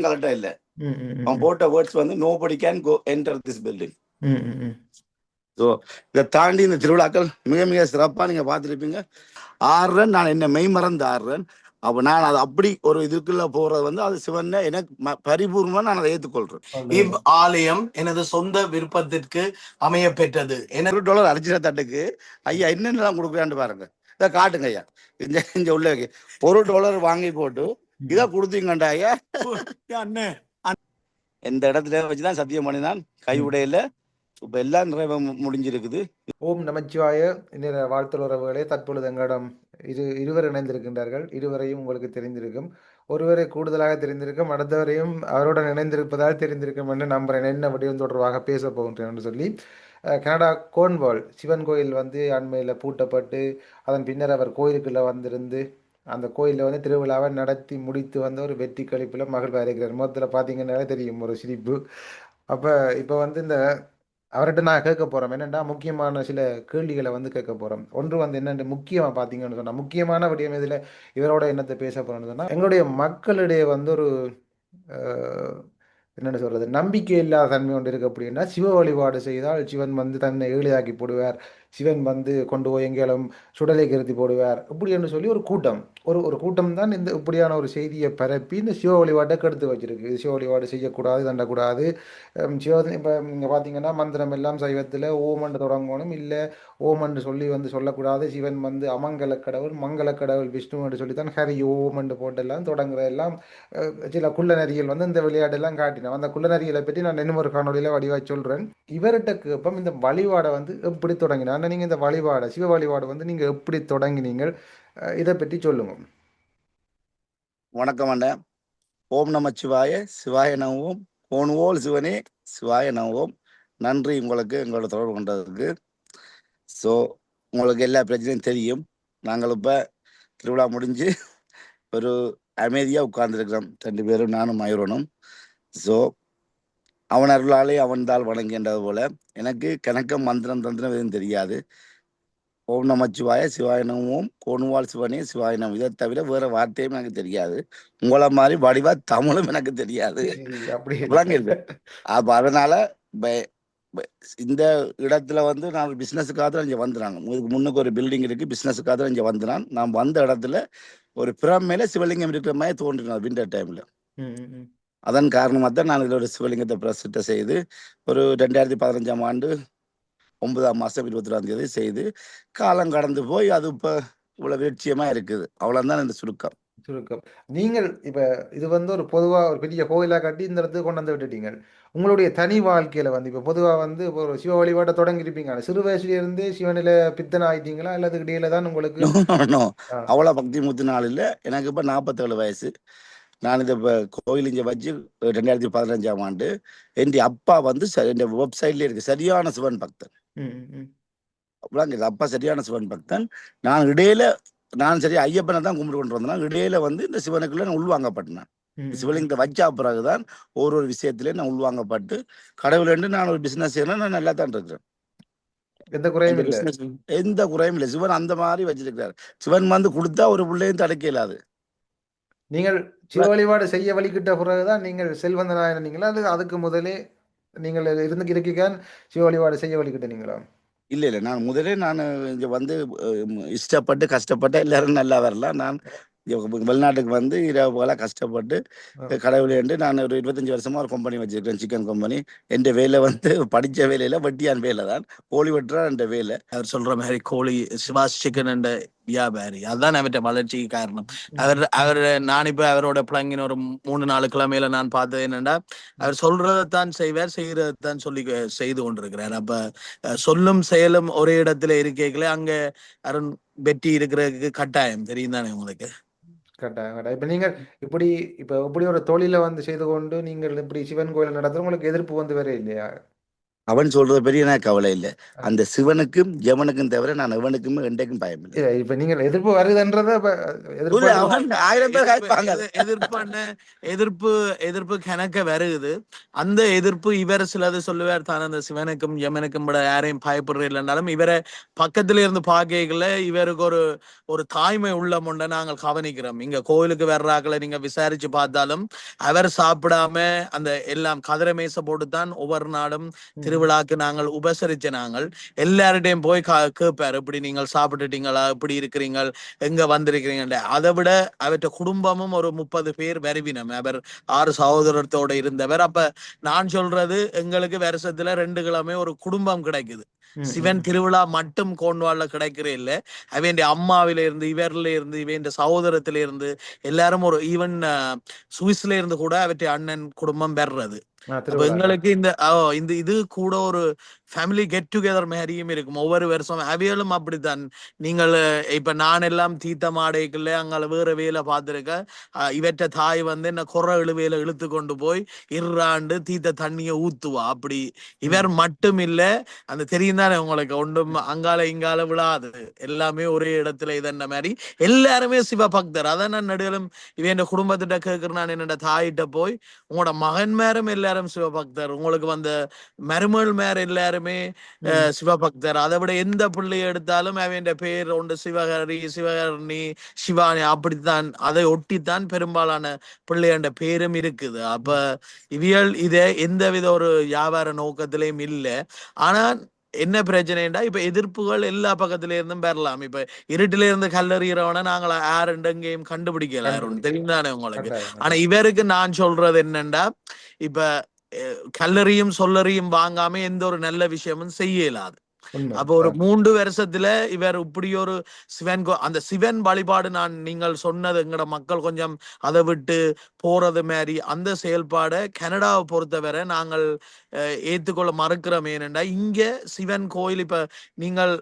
கரெக்டா இல்ல. ம், ம், அவன் ம், போட்ட வேர்ட்ஸ் வந்து nobody can go enter this building. ம், ம், ம். ஸோ இதை தாண்டி இந்த திருவிழாக்கள் மிக மிக சிறப்பாக நீங்க பார்த்துருப்பீங்க. ஆடுறேன் நான் என்ன மெய் மறந்து ஆடுறேன். அப்போ நான் அது அப்படி ஒரு இதுக்குள்ள போறது வந்து அது சிவன் எனக்கு பரிபூர்ணமா நான் அதை ஏற்றுக்கொள்றேன். இவ் ஆலயம் எனது சொந்த விருப்பத்திற்கு அமைய பெற்றது. $1 அரிசின தட்டுக்கு ஐயா என்னென்னலாம் கொடுக்குறான்னு பாருங்க. இதை காட்டுங்க ஐயா. இந்த உள்ள $1 வாங்கி போட்டு இதை கொடுத்தீங்கண்டா ஐயா. அண்ணே எந்த இடத்துல வச்சுதான் சத்தியம் பண்ணினான் கைவிடையில. இப்ப எல்லாம் நிறைய முடிஞ்சிருக்குது. ஓம் நமச்சிவாய. இந்த வாழ்த்து உறவுகளே, தற்பொழுது எங்களிடம் இருவர் இணைந்திருக்கின்றார்கள். இருவரையும் உங்களுக்கு தெரிந்திருக்கும். ஒருவரை கூடுதலாக தெரிந்திருக்கும், அடுத்தவரையும் அவருடன் இணைந்திருப்பதால் தெரிந்திருக்கும் என்று நம்புறேன். என்ன விடயம் தொடர்பாக பேச போகின்றேன் என்று சொல்லி, கனடா கோர்ன்வால் சிவன் கோயில் வந்து அண்மையில் பூட்டப்பட்டு அதன் பின்னர் அவர் கோயிலுக்குள்ளே வந்திருந்து அந்த கோயிலில் வந்து திருவிழாவை நடத்தி முடித்து வந்த ஒரு வெற்றி கழிப்பில் மகிழ்வாக இருக்கிறார். முகத்தில் பார்த்தீங்கன்னாலே தெரியும் ஒரு சிரிப்பு. அப்போ இப்போ வந்து இந்த அவர்கிட்ட நான் கேட்க போகிறோம் என்னென்னா, முக்கியமான சில கேள்விகளை வந்து கேட்க போகிறோம். ஒன்று வந்து என்னென்னு முக்கியமாக பார்த்தீங்கன்னு சொன்னால், முக்கியமான விடயம் இதில் இவரோட என்னத்தை பேச போகிறோம்னு சொன்னால், எங்களுடைய மக்களிடையே வந்து ஒரு என்னென்னு சொல்கிறது, நம்பிக்கை இல்லாத தன்மை ஒன்று இருக்குது. அப்படின்னா சிவ வழிபாடு செய்தால் சிவன் வந்து தன்னை ஏழையாக்கி போடுவார், சிவன் வந்து கொண்டு போய் எங்கேயும் சுடலை கருத்தி போடுவார் இப்படி என்று சொல்லி ஒரு கூட்டம் ஒரு கூட்டம் தான் இந்த இப்படியான ஒரு செய்தியை பரப்பி இந்த சிவ வழிபாட்டை கெடுத்து வச்சிருக்கு. சிவ வழிபாடு செய்யக்கூடாது, தண்டக்கூடாது. சிவ இப்போ இங்கே பார்த்தீங்கன்னா மந்திரம் எல்லாம் சைவத்தில் ஓமன்று தொடங்கணும், இல்லை ஓமன்று சொல்லி வந்து சொல்லக்கூடாது. சிவன் வந்து அமங்கல கடவுள், மங்கள கடவுள் விஷ்ணு என்று சொல்லித்தான் ஹரி ஓமன்று போட்டெல்லாம் தொடங்குற எல்லாம் சில குள்ளநரிகள் வந்து இந்த விளையாட்டெல்லாம் காட்டினோம். அந்த குள்ளநரிகளை பற்றி நான் இன்னும் ஒரு காணொலியில் வடிவாக சொல்கிறேன். இவர்கிட்ட கேட்போம் இந்த வழிபாடை வந்து எப்படி தொடங்கினா, நீங்கள் இந்த வழிபாடை சிவ வழிபாடு வந்து நீங்கள் எப்படி தொடங்கினீங்கள், இதை பற்றி சொல்லுங்க. வணக்கம் அண்ணா. ஓம் நமச்சிவாய சிவாய நமவோம். ஓன்வோல் சிவனே சிவாய நமவோம். நன்றி உங்களுக்கு எங்களோட தொடர்பு கொண்டதுக்கு. ஸோ உங்களுக்கு எல்லா பிரச்சனையும் தெரியும். நாங்கள் இப்போ திருவிழா முடிஞ்சு ஒரு அமைதியாக உட்கார்ந்துருக்கிறோம் 2 பேரும், நானும் மயூரனும். ஸோ அவன் அருளாலே அவன் தாள் வணங்கின்றது போல எனக்கு கணக்கம் மந்திரம் தந்திரம் எதுவும் தெரியாது. ஓம் நமச்சிவாய சிவாய நமவோம். கோணுவால் சிவனே சிவாய நமம். இதை தவிர வேற வார்த்தையும் எனக்கு தெரியாது. உங்களை மாதிரி வடிவா தமிழும் எனக்கு தெரியாது. அப்படி அப்ப அதனால இந்த இடத்துல வந்து நான் பிசினஸுக்காக தான் இங்க வந்துறாங்க. இதுக்கு முன்னுக்கு ஒரு பில்டிங் இருக்கு, பிசினஸுக்காக தான் இங்க வந்துறான். நான் வந்த இடத்துல ஒரு பிரமையில சிவலிங்கம் இருக்கிற மாதிரி தோன்றினார் விண்டர் டைம்ல. அதன் காரணமாக தான் நான் இதில் ஒரு சிவலிங்கத்தை பிரசிட்ட செய்து ஒரு 2015ஆம் ஆண்டு 9ஆம் மாதம் 22ஆம் தேதி செய்து காலம் கடந்து போய் அது இப்போ இவ்வளவு லட்சியமா இருக்குது. அவ்வளவுதான் இந்த சுருக்கம். நீங்கள் இப்ப இது வந்து ஒரு பொதுவா ஒரு பெரிய கோயிலா கட்டி இந்த இடத்துக்கு கொண்டு வந்து விட்டுட்டீங்க. உங்களுடைய தனி வாழ்க்கையில வந்து இப்ப பொதுவா வந்து ஒரு சிவ வழிபாட்டை தொடங்கி இருப்பீங்க. சிறு வயசுல இருந்தே சிவனில பித்தனை ஆயிட்டீங்களா, அல்லது இடையில தான் உங்களுக்கு? அவ்வளவு பக்தி முத்து நாள் இல்லை. எனக்கு இப்ப 47 வயசு. நான் இந்த கோயில் இங்க வச்சு 2015ஆம் ஆண்டு என் அப்பா வந்து என் வெப்சைட்ல இருக்கு சரியான சிவன் பக்தன். அப்பா சரியான சிவன் பக்தன். நான் இடையில நான் சரி ஐயப்பனை தான் கும்பிட்டு கொண்டு வந்தேன். இடையில வந்து இந்த சிவனுக்குள்ள நான் உள்வாங்கப்பட்டேன். சிவலிங்கத்தை வச்சா பிறகுதான் ஒரு விஷயத்திலே நான் உள்வாங்கப்பட்டு கடவுள் என்று நான் ஒரு பிசினஸ் செய்யணும். நான் நல்லா தான் இருக்கிறேன். எந்த குறையும் இல்லை, எந்த குறையும் இல்லை. சிவன் அந்த மாதிரி வச்சிருக்கிறார். சிவன் வந்து கொடுத்தா ஒரு பிள்ளையும் தடைக்க இயலாது. நீங்கள் சிவ வழிபாடு செய்ய வழிகிட்ட பிறகுதான் நீங்கள் செல்வந்தனாயிருந்தீங்களா, அல்லது அதுக்கு முதலே நீங்கள் இருக்க சிவ வழிபாடு செய்ய வழிகிட்டீங்களா? இல்ல நான் முதலே நான் இங்க வந்து இஷ்டப்பட்டு கஷ்டப்பட்டு எல்லாரும் நல்லா வரலாம். நான் வெளிநாட்டுக்கு வந்து இரவு கஷ்டப்பட்டு கடவுளே என்று நான் ஒரு 25 வருஷமா ஒரு கம்பெனி வச்சிருக்கேன், சிக்கன் கம்பெனி. என் வேலை வந்து படிச்ச வேலையில வட்டியான் வேலை தான், கோழி வெட்டுறா என் வேலை. அவர் சொல்ற மாதிரி கோழி சிவாஸ் சிக்கன் என்ற வியாபாரி. அதுதான் அவற்றை வளர்ச்சிக்கு காரணம். அவர் நான் இப்ப அவரோட பிளங்கின் ஒரு 3-4 கிழமையில நான் பார்த்தது என்னன்னா, அவர் சொல்றதைத்தான் செய்வார், செய்யறதைத்தான் சொல்லி செய்து கொண்டிருக்கிறார். அப்ப சொல்லும் செயலும் ஒரே இடத்துல இருக்கல அங்க அருண் வெற்றி இருக்கிறதுக்கு கட்டாயம் தெரியும் தானே உங்களுக்கு. கட்டாயம். இப்ப நீங்கள் இப்படி ஒரு தொழிலை வந்து செய்து கொண்டு நீங்கள் இப்படி சிவன் கோயில் நடத்துற உங்களுக்கு எதிர்ப்பு வந்து வேற இல்லையா? அவன் சொல்றது பெரிய எனக்கு கவலை இல்லை. அந்த சிவனுக்கும் யமனுக்கும் தவிர நான் எவனுக்குமே என்றைக்கும் பயமில்லை. இப்ப நீங்கள் எதிர்ப்பு வருதுன்றத இல்ல, எதிர்பார்த்து அவன் 1000 பேர் காய்ப்பாங்க. எதிர்ப்பு கணக்க வருகுது. அந்த எதிர்ப்பு இவர் சிலது சொல்லுவார் தான், அந்த சிவனுக்கும் யமனுக்கும் விட யாரையும் பயப்படுற இல்லைன்னாலும் இவரை பக்கத்துல இருந்து பார்க்கல இவருக்கு ஒரு தாய்மை உள்ளம் உண்ட நாங்கள் கவனிக்கிறோம். இங்க கோயிலுக்கு வர்றாக்களை நீங்க விசாரிச்சு பார்த்தாலும் அவர் சாப்பிடாம அந்த எல்லாம் கதிரை மேசை போட்டுத்தான் ஒவ்வொரு நாடும் திருவிழாக்கு நாங்கள் உபசரிச்ச நாங்கள் எல்லார்டையும் போய் கேட்பார், இப்படி நீங்கள் சாப்பிட்டுட்டீங்களா, இப்படி இருக்கிறீங்க, எங்க வந்திருக்கிறீங்க. அதை விட அவற்ற குடும்பமும் ஒரு 30 பேர் வருவினம். அவர் 6 சகோதரத்தோட இருந்தவர். அப்ப நான் சொல்றது, எங்களுக்கு வருஷத்துல 2 கிழமை ஒரு குடும்பம் கிடைக்குது. சிவன் திருவிழா மட்டும் கோன்வால்ல கிடைக்கிறே இல்ல, அவன் அம்மாவில இருந்து இவர்ல இருந்து இவன் சகோதரத்தில இருந்து எல்லாரும் ஒரு ஈவன் சுவிஸ்ல இருந்து கூட அவற்றை அண்ணன் குடும்பம் பெறது. அப்ப எங்களுக்கு இந்த இது கூட ஒரு ஃபேமிலி கெட் டுகெதர் மாதிரியும் இருக்கும் ஒவ்வொரு வருஷம். அவைகளும் அப்படித்தான். நீங்கள் இப்ப நான் எல்லாம் தீத்த மாடைக்குள்ள அங்கே வேற வேலை பார்த்திருக்க, இவற்ற தாய் வந்து என்ன குறை இழுவையில இழுத்து கொண்டு போய் இறாண்டு தீத்த தண்ணிய ஊத்துவா. அப்படி இவர் மட்டும் இல்ல, அந்த தெரியும் தானே உங்களுக்கு, ஒன்றும் அங்கால இங்கால விழாது, எல்லாமே ஒரே இடத்துல இதென்ன மாதிரி எல்லாருமே சிவபக்தர். அதான் நான் நடுவிலும் இவன் குடும்பத்திட்ட கேட்கிறேன், நான் என்னோட தாயிட்ட போய், உங்களோட மகன் மேரும் எல்லாரும் சிவபக்தர், உங்களுக்கு வந்த மருமகள் மேர எல்லாருமே சிவபக்தர், அதை விட எந்த பிள்ளையை எடுத்தாலும் அவன் பேர் ஒன்று சிவகரி, சிவகர்ணி, சிவானி, அப்படித்தான் அதை ஒட்டித்தான் பெரும்பாலான பிள்ளையண்ட பேரும் இருக்குது. அப்ப இவியல் இதை எந்தவித ஒரு வியாபார நோக்கத்திலையும் இல்லை. ஆனா என்ன பிரச்சனைடா, இப்ப எதிர்ப்புகள் எல்லா பக்கத்துல இருந்தும் பெறலாம். இப்ப இருட்டில இருந்து கல்லறிகிறவன நாங்கள் யாருண்டு எங்கேயும் கண்டுபிடிக்கல, தெரியுதானே உங்களுக்கு. ஆனா இவருக்கு நான் சொல்றது என்னண்டா, இப்ப கல்லறியும் சொல்லறியும் வாங்காம எந்த ஒரு நல்ல விஷயமும் செய்ய இயலாது. அப்போ ஒரு 3 வருஷத்துல இவர் இப்படி ஒரு அந்த சிவன் வழிபாடு, நீங்கள் சொன்னது எங்கட மக்கள் கொஞ்சம் அதை விட்டு போறது மாதிரி அந்த செயல்பாடை கனடாவை பொறுத்தவரை நாங்கள் ஏற்றுக்கொள்ள மறுக்கிறோம். ஏனென்றா இங்க சிவன் கோயில், இப்ப நீங்கள்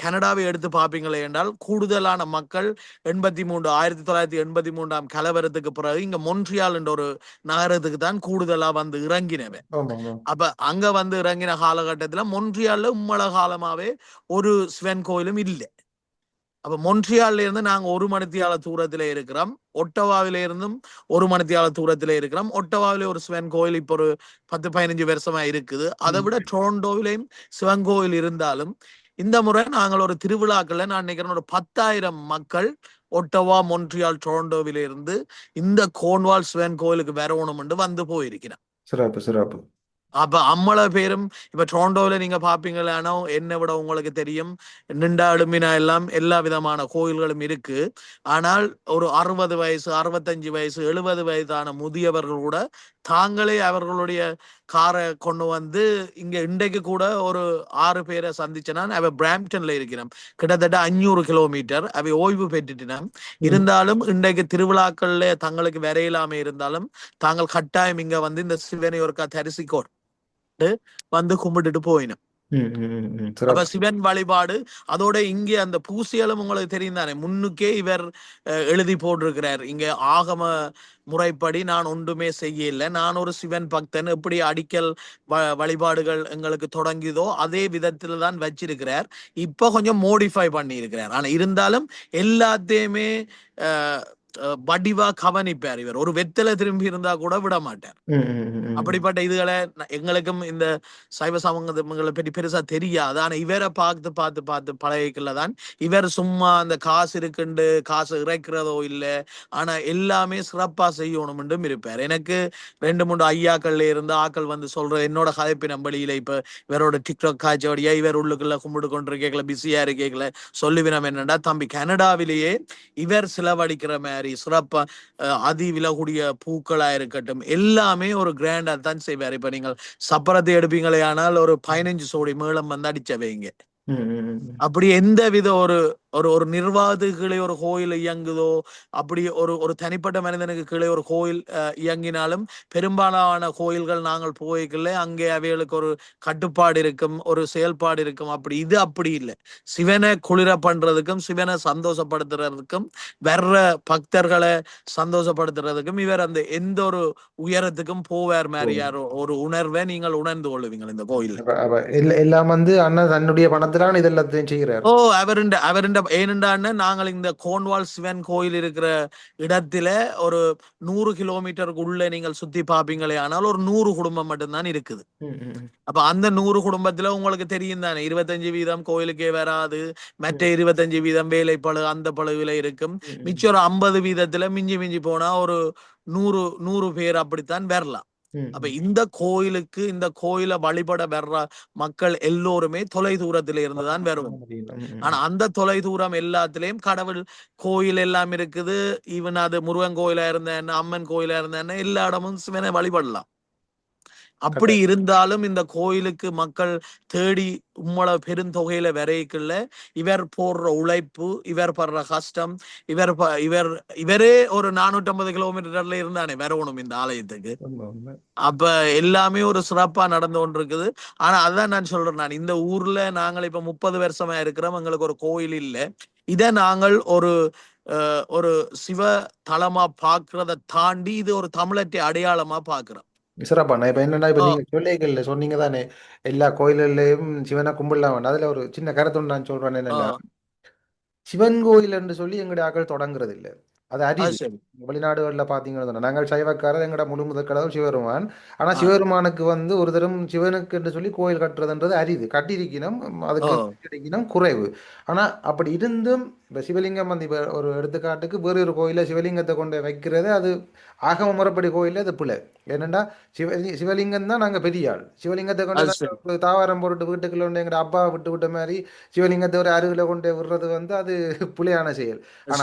கனடாவை எடுத்து பார்ப்பீங்களே என்றால் கூடுதலான மக்கள் 1983 கலவரத்துக்கு பிறகு இங்க மொன்ட்ரியால் என்ற ஒரு நகரத்துக்கு தான் கூடுதலா வந்து இறங்கினவன். அப்ப அங்க வந்து இறங்கின காலகட்டத்துல மொன்ட்ரியால்ல உம்மள காலமாவே ஒரு சிவன் கோயிலும் இல்லை. அப்ப மொன்ட்ரியால்ல இருந்து நாங்க 1 மணித்தியால தூரத்துல இருக்கிறோம், ஒட்டவாவில இருந்தும் 1 மணித்தியால தூரத்துல இருக்கிறோம். ஒட்டவாவில ஒரு சிவன் கோயில் இப்ப ஒரு 10-15 வருஷமா இருக்குது. அதை விட டொரண்டோவிலையும் சிவன் கோயில் இருந்தாலும் இந்த முறை நாங்கள் ஒரு திருவிழாக்கள்ல நான் நினைக்கிறேன் ஒரு 10,000 மக்கள் ஒட்டவா, மொன்ட்ரியால், டொரண்டோவில இருந்து இந்த கோன்வால் சிவன் கோயிலுக்கு வரணும் என்று வந்து போயிருக்கிறேன். சிறப்பு சிறப்பு. அப்ப அம்மள பேரும் இப்ப டொரண்டோல நீங்க பாப்பீங்களானோ, என்னை விட உங்களுக்கு தெரியும், நிண்டா எழுமினா எல்லாம் எல்லா விதமான கோயில்களும் இருக்கு. ஆனால் ஒரு 60 வயசு 65 வயசு 70 வயதான முதியவர்கள் கூட தாங்களே அவர்களுடைய காரை கொண்டு வந்து இங்க இன்றைக்கு கூட ஒரு 6 பேரை சந்திச்சனா, அவ பிராம்ப்டன்ல இருக்கிறோம், கிட்டத்தட்ட 500 கிலோமீட்டர் அவை ஓய்வு பெற்றுட்டினோம். இருந்தாலும் இன்றைக்கு திருவிழாக்கள்ல தங்களுக்கு வரையிலாம இருந்தாலும் தாங்கள் கட்டாயம் இங்க வந்து இந்த சிவனை ஒருக்கா தரிசிக்கோ வந்து கும்பிட்டுட்டு போயினும். அப்ப சிவன் வழிபாடு அதோட இங்கே அந்த பூசியலும் உங்களுக்கு தெரியும் தானே, முன்னுக்கே இவர் எழுதி போட்டிருக்கிறார், இங்க ஆகம முறைப்படி நான் ஒன்றுமே செய்யல, நான் ஒரு சிவன் பக்தன், எப்படி அடிக்கல் வழிபாடுகள் எங்களுக்கு தொடங்கியதோ அதே விதத்துல தான் வச்சிருக்கிறார். இப்ப கொஞ்சம் மோடிஃபை பண்ணி இருக்கிறார். ஆனா இருந்தாலும் எல்லாத்தையுமே வடிவா கவனிப்பார். இவர் ஒரு வெத்தலை திரும்பி இருந்தா கூட விட மாட்டார். அப்படிப்பட்ட இதுகளை எங்களுக்கும் இந்த சைவ சமூகங்களை பற்றி பெருசா தெரியாது. ஆனா இவரை பார்த்து பார்த்து பார்த்து பழகிக்கலதான் இவர் சும்மா அந்த காசு இருக்குண்டு காசு இறைக்கிறதோ இல்லை, ஆனா எல்லாமே சிறப்பா செய்யணும் என்றும் இருப்பார். எனக்கு 2-3 ஐயாக்கள்ல இருந்து ஆக்கள் வந்து சொல்ற என்னோட கதைப்பு நம்பளியில இப்ப இவரோட டிக்டாக் காய்ச்சோடியா இவர் உள்ளுக்குள்ள கும்பிட்டு கொண்டிருக்கல, பிஸியா இருக்கல சொல்லுவினம் என்னன்னா, தம்பி கனடாவிலேயே இவர் செலவழிக்கிற மாதிரி சிறப்பா அதி விலகுடைய பூக்களா இருக்கட்டும் எல்லாமே ஒரு கிராண்டா தான் செய்வார். இப்ப நீங்கள் சப்பரத்தை எடுப்பீங்களே ஆனால் ஒரு 15 சோடி மேளம் வந்து அடிச்சவைங்க. அப்படி எந்த வித ஒரு ஒரு ஒரு நிர்வாகத்துக்கு கீழே ஒரு கோயில் இயங்குதோ, அப்படி ஒரு ஒரு தனிப்பட்ட மனிதனுக்கு கீழே ஒரு கோயில் இயங்கினாலும் பெரும்பாலான கோயில்கள் நாங்கள் போய்க்கல அங்கே அவைகளுக்கு ஒரு கட்டுப்பாடு இருக்கும், ஒரு செயல்பாடு இருக்கும். அப்படி இது அப்படி இல்லை. சிவனை குளிர பண்றதுக்கும் சிவனை சந்தோஷப்படுத்துறதுக்கும் வர்ற பக்தர்களை சந்தோஷப்படுத்துறதுக்கும் இவர் அந்த எந்த ஒரு உயரத்துக்கும் போவார் மாதிரி யாரோ ஒரு உணர்வை நீங்கள் உணர்ந்து கொள்ளுவீங்க இந்த கோயில். எல்லாம் வந்து அண்ணன் தன்னுடைய பணத்திலான இது எல்லாத்தையும் செய்கிறார். ஓ அவருண்ட ஏனென்றான்னு நாங்கள் இந்த கோன்வால் சிவன் கோயில் இருக்கிற இடத்துல ஒரு 100 கிலோமீட்டருக்கு உள்ள நீங்கள் சுத்தி பாப்பீங்களே, ஆனால் ஒரு 100 குடும்பம் மட்டும்தான் இருக்குது. அப்ப அந்த 100 குடும்பத்துல உங்களுக்கு தெரியும் தானே, 25% கோயிலுக்கே வராது, மற்ற 25% வேலைப்பழு அந்த பழுவில இருக்கும். மிச்சம் ஒரு 50% மிஞ்சி மிஞ்சி போனா ஒரு 100 பேர் அப்படித்தான் வரலாம். அப்ப இந்த கோயிலுக்கு இந்த கோயிலை வழிபட வர்ற மக்கள் எல்லோருமே தொலை தூரத்தில இருந்துதான் வருவோம். ஆனா அந்த தொலை தூரம் எல்லாத்திலயும் கடவுள் கோயில் எல்லாம் இருக்குது. ஈவன் அது முருகன் கோயிலா இருந்த என்ன, அம்மன் கோயிலா இருந்த என்ன, எல்லா இடமும் சிவனை வழிபடலாம். அப்படி இருந்தாலும் இந்த கோயிலுக்கு மக்கள் தேடி உம்மள பெருந்தொகையில வரைக்குள்ள இவர் போடுற உழைப்பு, இவர் படுற கஷ்டம், இவரே ஒரு 450 கிலோமீட்டர்ல இருந்தானே வரணும் இந்த ஆலயத்துக்கு. அப்ப எல்லாமே ஒரு சிறப்பா நடந்து கொண்டிருக்குது. ஆனா அதான் நான் சொல்றேன், நான் இந்த ஊர்ல நாங்கள் இப்ப 30 வருஷமா இருக்கிறோம், எங்களுக்கு ஒரு கோயில் இல்லை. இதை நாங்கள் ஒரு சிவ தலமா பாக்குறதை தாண்டி இது ஒரு தமிழற்றை அடையாளமா பாக்குறோம். சிறப்பாண்ணா. இப்ப என்னன்னா, இப்ப நீங்க சொல்லிக்கல சொன்னீங்க தானே, எல்லா கோயில்கள்லயும் சிவனை கும்பிடலாம் வேண்டாம். அதுல ஒரு சின்ன கருத்து நான் சொல்றேன் என்னன்னா, சிவன் கோயில் என்று சொல்லி எங்களுடைய ஆக்கள் தொடங்குறது இல்லை. அது அரிது. வெளிநாடுகளில் பார்த்தீங்கன்னா நாங்கள் சைவக்காரர், எங்கட முழு முதற் கடவுள் சிவபெருமான். ஆனால் சிவபெருமானுக்கு வந்து ஒரு தரம் சிவனுக்கு என்று சொல்லி கோயில் கட்டுறதுன்றது அரிது. கட்டியிருக்கணும், அதுக்கு கிடைக்கணும் குறைவு. ஆனால் அப்படி இருந்தும் இப்போ சிவலிங்கம் வந்து இப்போ ஒரு எடுத்துக்காட்டுக்கு வேறு ஒரு கோயிலில் சிவலிங்கத்தை கொண்டு வைக்கிறது அது ஆகம முறைப்படி கோயிலில் அது பிள்ளை. ஏனெண்டா சிவலிங்கம் தான் நாங்கள் பெரிய ஆள். சிவலிங்கத்தை கொண்டு தாவாரம் போட்டு வீட்டுக்குள்ள கொண்டு எங்கட அப்பா விட்ட மாதிரி சிவலிங்கத்தை ஒரு அருகில கொண்டு விடுறது வந்து அது புலியான செயல். ஆனா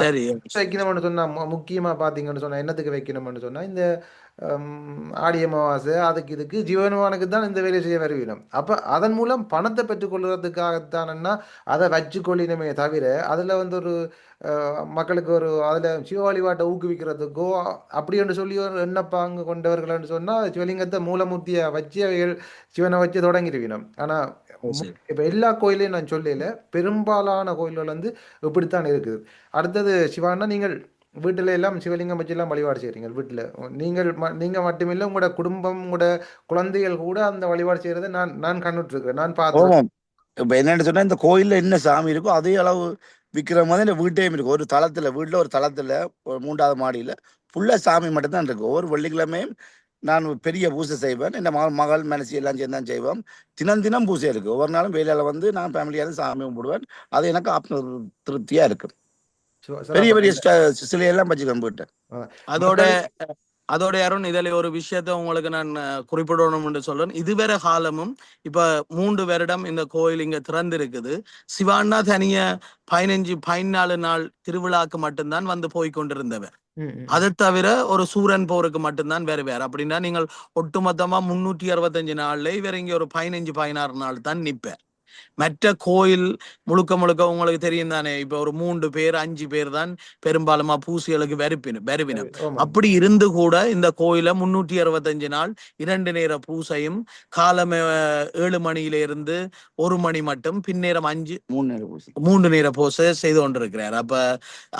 வைக்கணும்னு சொன்னா முக்கியமா பாத்தீங்கன்னு சொன்னா என்னத்துக்கு வைக்கணும்னு சொன்னா இந்த ஆடி அமாவாசை அதுக்கு இதுக்கு ஜீவனுவானுக்கு தான் இந்த வேலையை செய்ய வருவினோம். அப்ப அதன் மூலம் பணத்தை பெற்றுக்கொள்வதற்காகத்தானன்னா அதை வச்சுக்கொள்ளினமே தவிர அதுல வந்து ஒரு மக்களுக்கு ஒரு அதுல சிவ வழிபாட்டை ஊக்குவிக்கிறதுக்கோ அப்படி என்று சொல்லி ஒரு எண்ணப்பாங்கு கொண்டவர்கள் சொன்னா சிவலிங்கத்தை மூலமூர்த்தியை வச்சு அவைகள் சிவனை வச்சு தொடங்கிடுவினோம். ஆனா இப்ப எல்லா கோயிலையும் நான் சொல்லல, பெரும்பாலான கோயில்கள் வந்து இப்படித்தான் இருக்குது. அடுத்தது சிவானா, நீங்கள் வீட்டுல எல்லாம் சிவலிங்கம் வச்சு எல்லாம் வழிபாடு செய்றீங்க வீட்டுல. நீங்க மட்டுமில்லை, உங்களோட குடும்பம், உங்களோட குழந்தைகள் கூட அந்த வழிபாடு செய்யறதை நான் கண்டுட்டு இருக்கிறேன், நான் பார்த்தேன். இப்ப என்னன்னு சொன்னா, இந்த கோயில்ல என்ன சாமி இருக்கோ அதே அளவு விக்கிற மாதிரி இந்த வீட்டையும் இருக்கும். ஒரு தளத்துல வீட்டுல ஒரு தளத்துல ஒரு 3வது மாடியில ஃபுல்லா சாமி மட்டும் தான் இருக்கு. ஒவ்வொரு வெள்ளிக்கிழமையும் நான் பெரிய பூஜை செய்வேன். என் மகள் மனசி எல்லாம் சேர்ந்து தான் செய்வோம். தினம் பூஜை இருக்கு. ஒவ்வொரு நாளும் வேலையில வந்து நான் ஃபேமிலியாக சாமி கும்பிடுவேன். அது எனக்கு ஆத்ம திருப்தியா இருக்கு. பெரிய பெரிய சிலையெல்லாம் வச்சு கம்பிட்டேன். அதோட அருண், இதுல ஒரு விஷயத்த உங்களுக்கு நான் குறிப்பிடணும் என்று சொல்றேன். இதுவரை காலமும் இப்ப 3 வருடம் இந்த கோயில் இங்க திறந்து இருக்குது. சிவானா தனிய 14 நாள் திருவிழாக்கு மட்டும்தான் வந்து போய் கொண்டிருந்தவர். அதை தவிர ஒரு சூரன் போருக்கு மட்டும்தான் வேற. அப்படின்னா நீங்கள் ஒட்டுமொத்தமா 365 நாள்ல இவர் இங்க ஒரு 15-16 நாள் தான் நிப்ப. மற்ற கோயில் முழுக்க உங்களுக்கு தெரியும் தானே, இப்ப ஒரு 3 பேர் 5 பேர் தான் பெரும்பாலுமா பூசிகளுக்கு வருவினம். அப்படி இருந்து கூட இந்த கோயில 365 நாள் 2 நேர பூசையும் காலம் 7 மணியில இருந்து 1 மணி மட்டும், பின்னேரம் 3 நேர பூசை செய்து கொண்டிருக்கிறார்.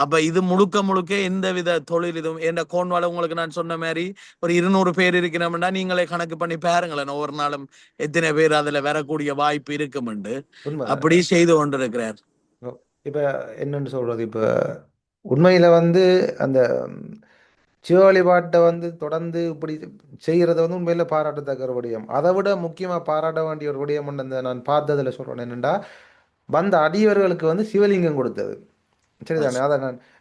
அப்ப இது முழுக்க எந்தவித தொழில் இதுவும் என்ற கோன்வால உங்களுக்கு நான் சொன்ன மாதிரி ஒரு 200 பேர் இருக்கணும்னா நீங்களே கணக்கு பண்ணி பாருங்களேன், ஒவ்வொரு நாளும் எத்தனை பேர் அதுல வரக்கூடிய வாய்ப்பு இருக்கும். அப்படி செய்து கொண்டிருக்கிறார். இப்ப என்னன்னு சொல்றது, இப்ப உண்மையில வந்து அந்த சிவ வழிபாட்டை வந்து தொடர்ந்து இப்படி செய்யறது வந்து உண்மையில பாராட்டத்தக்க ஒரு விடயம். அதை விட முக்கியமா பாராட்ட வேண்டிய ஒரு விடயம் ஒன்று நான் பார்த்ததுல சொல்றேன் என்னென்னா, வந்த அடியவர்களுக்கு வந்து சிவலிங்கம் கொடுத்தது. சரிதானே? அதை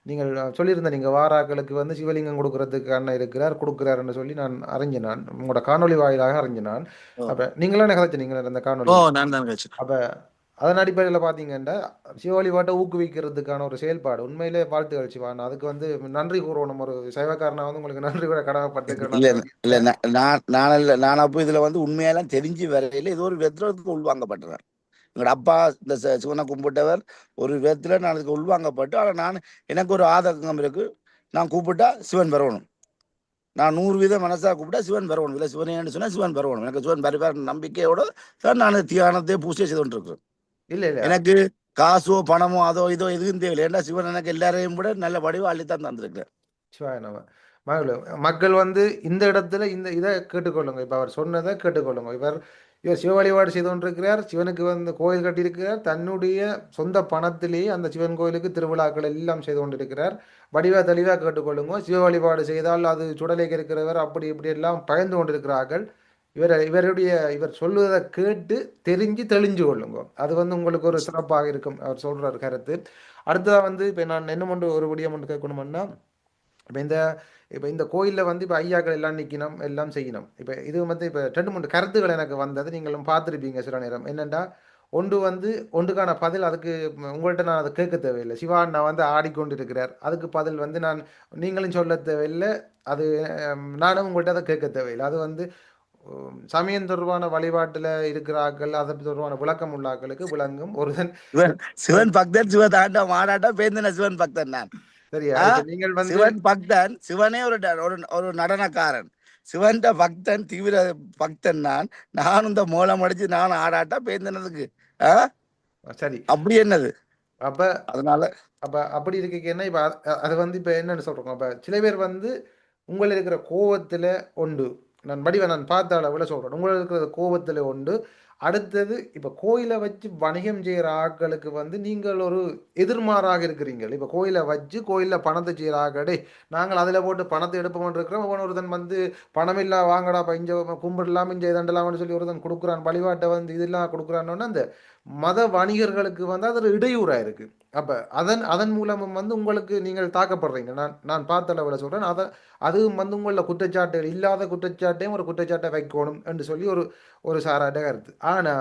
நீங்கள் சொல்லியிருந்த நீங்கள் வாராக்களுக்கு வந்து சிவலிங்கம் கொடுக்கறதுக்கு அண்ணன் கொடுக்குறாருன்னு சொல்லி நான் அறிஞ்சினான், உங்களோட காணொலி வாயிலாக அறிஞ்சினான். அப்ப நீங்களா கதைச்சு நீங்கள் அந்த காணொலி. அப்ப அதன் அடிப்படையில் பார்த்தீங்கன்னா சிவ வழிபாட்டை ஊக்குவிக்கிறதுக்கான ஒரு செயல்பாடு. உண்மையிலே வாழ்த்துக்கள் சிவான். அதுக்கு வந்து நன்றி கூறணும். ஒரு சைவக்காரனா வந்து உங்களுக்கு நன்றி கூட கடமைப்பட்டிருக்கிறேன். நான் அப்போ இதுல வந்து உண்மையெல்லாம் தெரிஞ்சு வரையில ஏதோ ஒரு வெத்திரத்துக்கு உள்வாங்கப்பட்டுறேன். எங்களோட அப்பா இந்த சிவனை கும்பிட்டவர் ஒரு விதத்துல நான் அதுக்கு உள்வாங்கப்பட்டு, ஆனால் நான் எனக்கு ஒரு ஆதங்கம் இருக்கு. நான் கூப்பிட்டா சிவன் வரணும். நான் 100 வீதம் மனசா கூப்பிட்டா சிவன் வரணும். இல்லை சிவனேன்னு சொன்னா சிவன் வரணும். எனக்கு சிவன் வருவார் நம்பிக்கையோட தான் நான் தியானத்தை பூஜை செய்து கொண்டிருக்கிறேன். இல்ல இல்ல எனக்கு காசோ பணமோ அதோ இதோ எதுவும் தேவையில்லை. ஏன்னா சிவன் எனக்கு எல்லாரையும் விட நல்ல வடிவம் அள்ளித்தான் தந்திருக்கிறேன். சிவாய நம. மக்கள் வந்து இந்த இடத்துல இந்த இதை கேட்டுக்கொள்ளுங்க. இப்ப அவர் சொன்னதை கேட்டுக்கொள்ளுங்க. இவர் சிவ வழிபாடு செய்து கொண்டிருக்கிறார். சிவனுக்கு வந்து கோயில் கட்டியிருக்கிறார். தன்னுடைய சொந்த பணத்திலேயே அந்த சிவன் கோயிலுக்கு திருவிழாக்கள் எல்லாம் செய்து கொண்டிருக்கிறார். வடிவா தெளிவா கேட்டுக்கொள்ளுங்க. சிவ வழிபாடு செய்தால் அது சுடலைக்கு இருக்கிறவர் அப்படி இப்படி எல்லாம் பயந்து கொண்டிருக்கிறார்கள். இவர் சொல்லுவதை கேட்டு தெரிஞ்சு தெளிஞ்சு கொள்ளுங்க. அது வந்து உங்களுக்கு ஒரு சிறப்பாக இருக்கும். அவர் சொல்ற ஒரு கருத்து. அடுத்ததா வந்து இப்ப நான் என்ன ஒன்று ஒரு விடியம் ஒன்று கேட்கணும்னா, இப்போ இந்த கோயிலில் வந்து இப்போ ஐயாக்கள் எல்லாம் நிற்கணும், எல்லாம் செய்யணும். இப்போ இது வந்து இப்போ 2 3 கருத்துக்கள் எனக்கு வந்தது, நீங்களும் பார்த்துருப்பீங்க சில நேரம். என்னென்னா, ஒன்று வந்து ஒன்றுக்கான பதில் அதுக்கு உங்கள்கிட்ட நான் அதை கேட்க தேவையில்லை. சிவா நான் வந்து ஆடிக்கொண்டு இருக்கிறார், அதுக்கு பதில் வந்து நீங்களும் சொல்ல தேவையில்லை. அது நானும் உங்கள்கிட்ட அதை கேட்க தேவையில்லை. அது வந்து சமயம் தொடர்பான வழிபாட்டில் இருக்கிறார்கள், அதை தொடர்பான விளக்கம் உள்ள ஆக்களுக்கு விளங்கும். ஒருதன் சிவன் பக்தன் சிவ தாண்டா மாடாட்டா பேந்தின சிவன் பக்தன் நான். சரியா? நீங்கள் வந்து சிவன் பக்தன், சிவனே ஒரு நடனக்காரன். சிவன் பக்தன், தீவிர பக்தன் நான். நானும் இந்த மூலம் அடிச்சு நானும் ஆடாட்டா பேந்தினதுக்கு சரி. அப்படி என்னது அப்ப அதனால அப்படி இருக்கீங்கன்னா இப்ப அது வந்து இப்ப என்னன்னு சொல்றோம். அப்ப சில பேர் வந்து உங்களை இருக்கிற கோவத்துல உண்டு, நான் பார்த்த அளவுல சொல்றேன். உங்களை இருக்கிற கோவத்துல உண்டு. அடுத்தது இப்ப கோயிலை வச்சு வணிகம் செய்யற ஆட்களுக்கு வந்து நீங்கள் ஒரு எதிர்மாறாக இருக்கிறீங்க. இப்ப கோயிலை வச்சு கோயில்ல பணத்தை செய்யற ஆக்களே, நாங்கள் அதுல போட்டு பணத்தை எடுப்போம் இருக்கிறோம். ஒருத்தன் வந்து பணம் இல்லா வாங்கடா இஞ்ச கும்பிடலாம் இஞ்ச இதண்டலாம்னு சொல்லி ஒருத்தன் கொடுக்குறான், வழிபாட்டை வந்து இதெல்லாம் கொடுக்குறான்னு அந்த மத வணிகர்களுக்கு வந்து அது ஒரு இடையூறா இருக்கு. அப்ப அதன் மூலமும் வந்து உங்களுக்கு நீங்கள் தாக்கப்படுறீங்க. நான் பார்த்த அளவில் சொல்றேன். அதுவும் வந்து உங்கள குற்றச்சாட்டுகள் இல்லாத குற்றச்சாட்டையும் ஒரு குற்றச்சாட்டை வைக்கணும் என்று சொல்லி ஒரு சாராட்ட கருத்து. ஆனா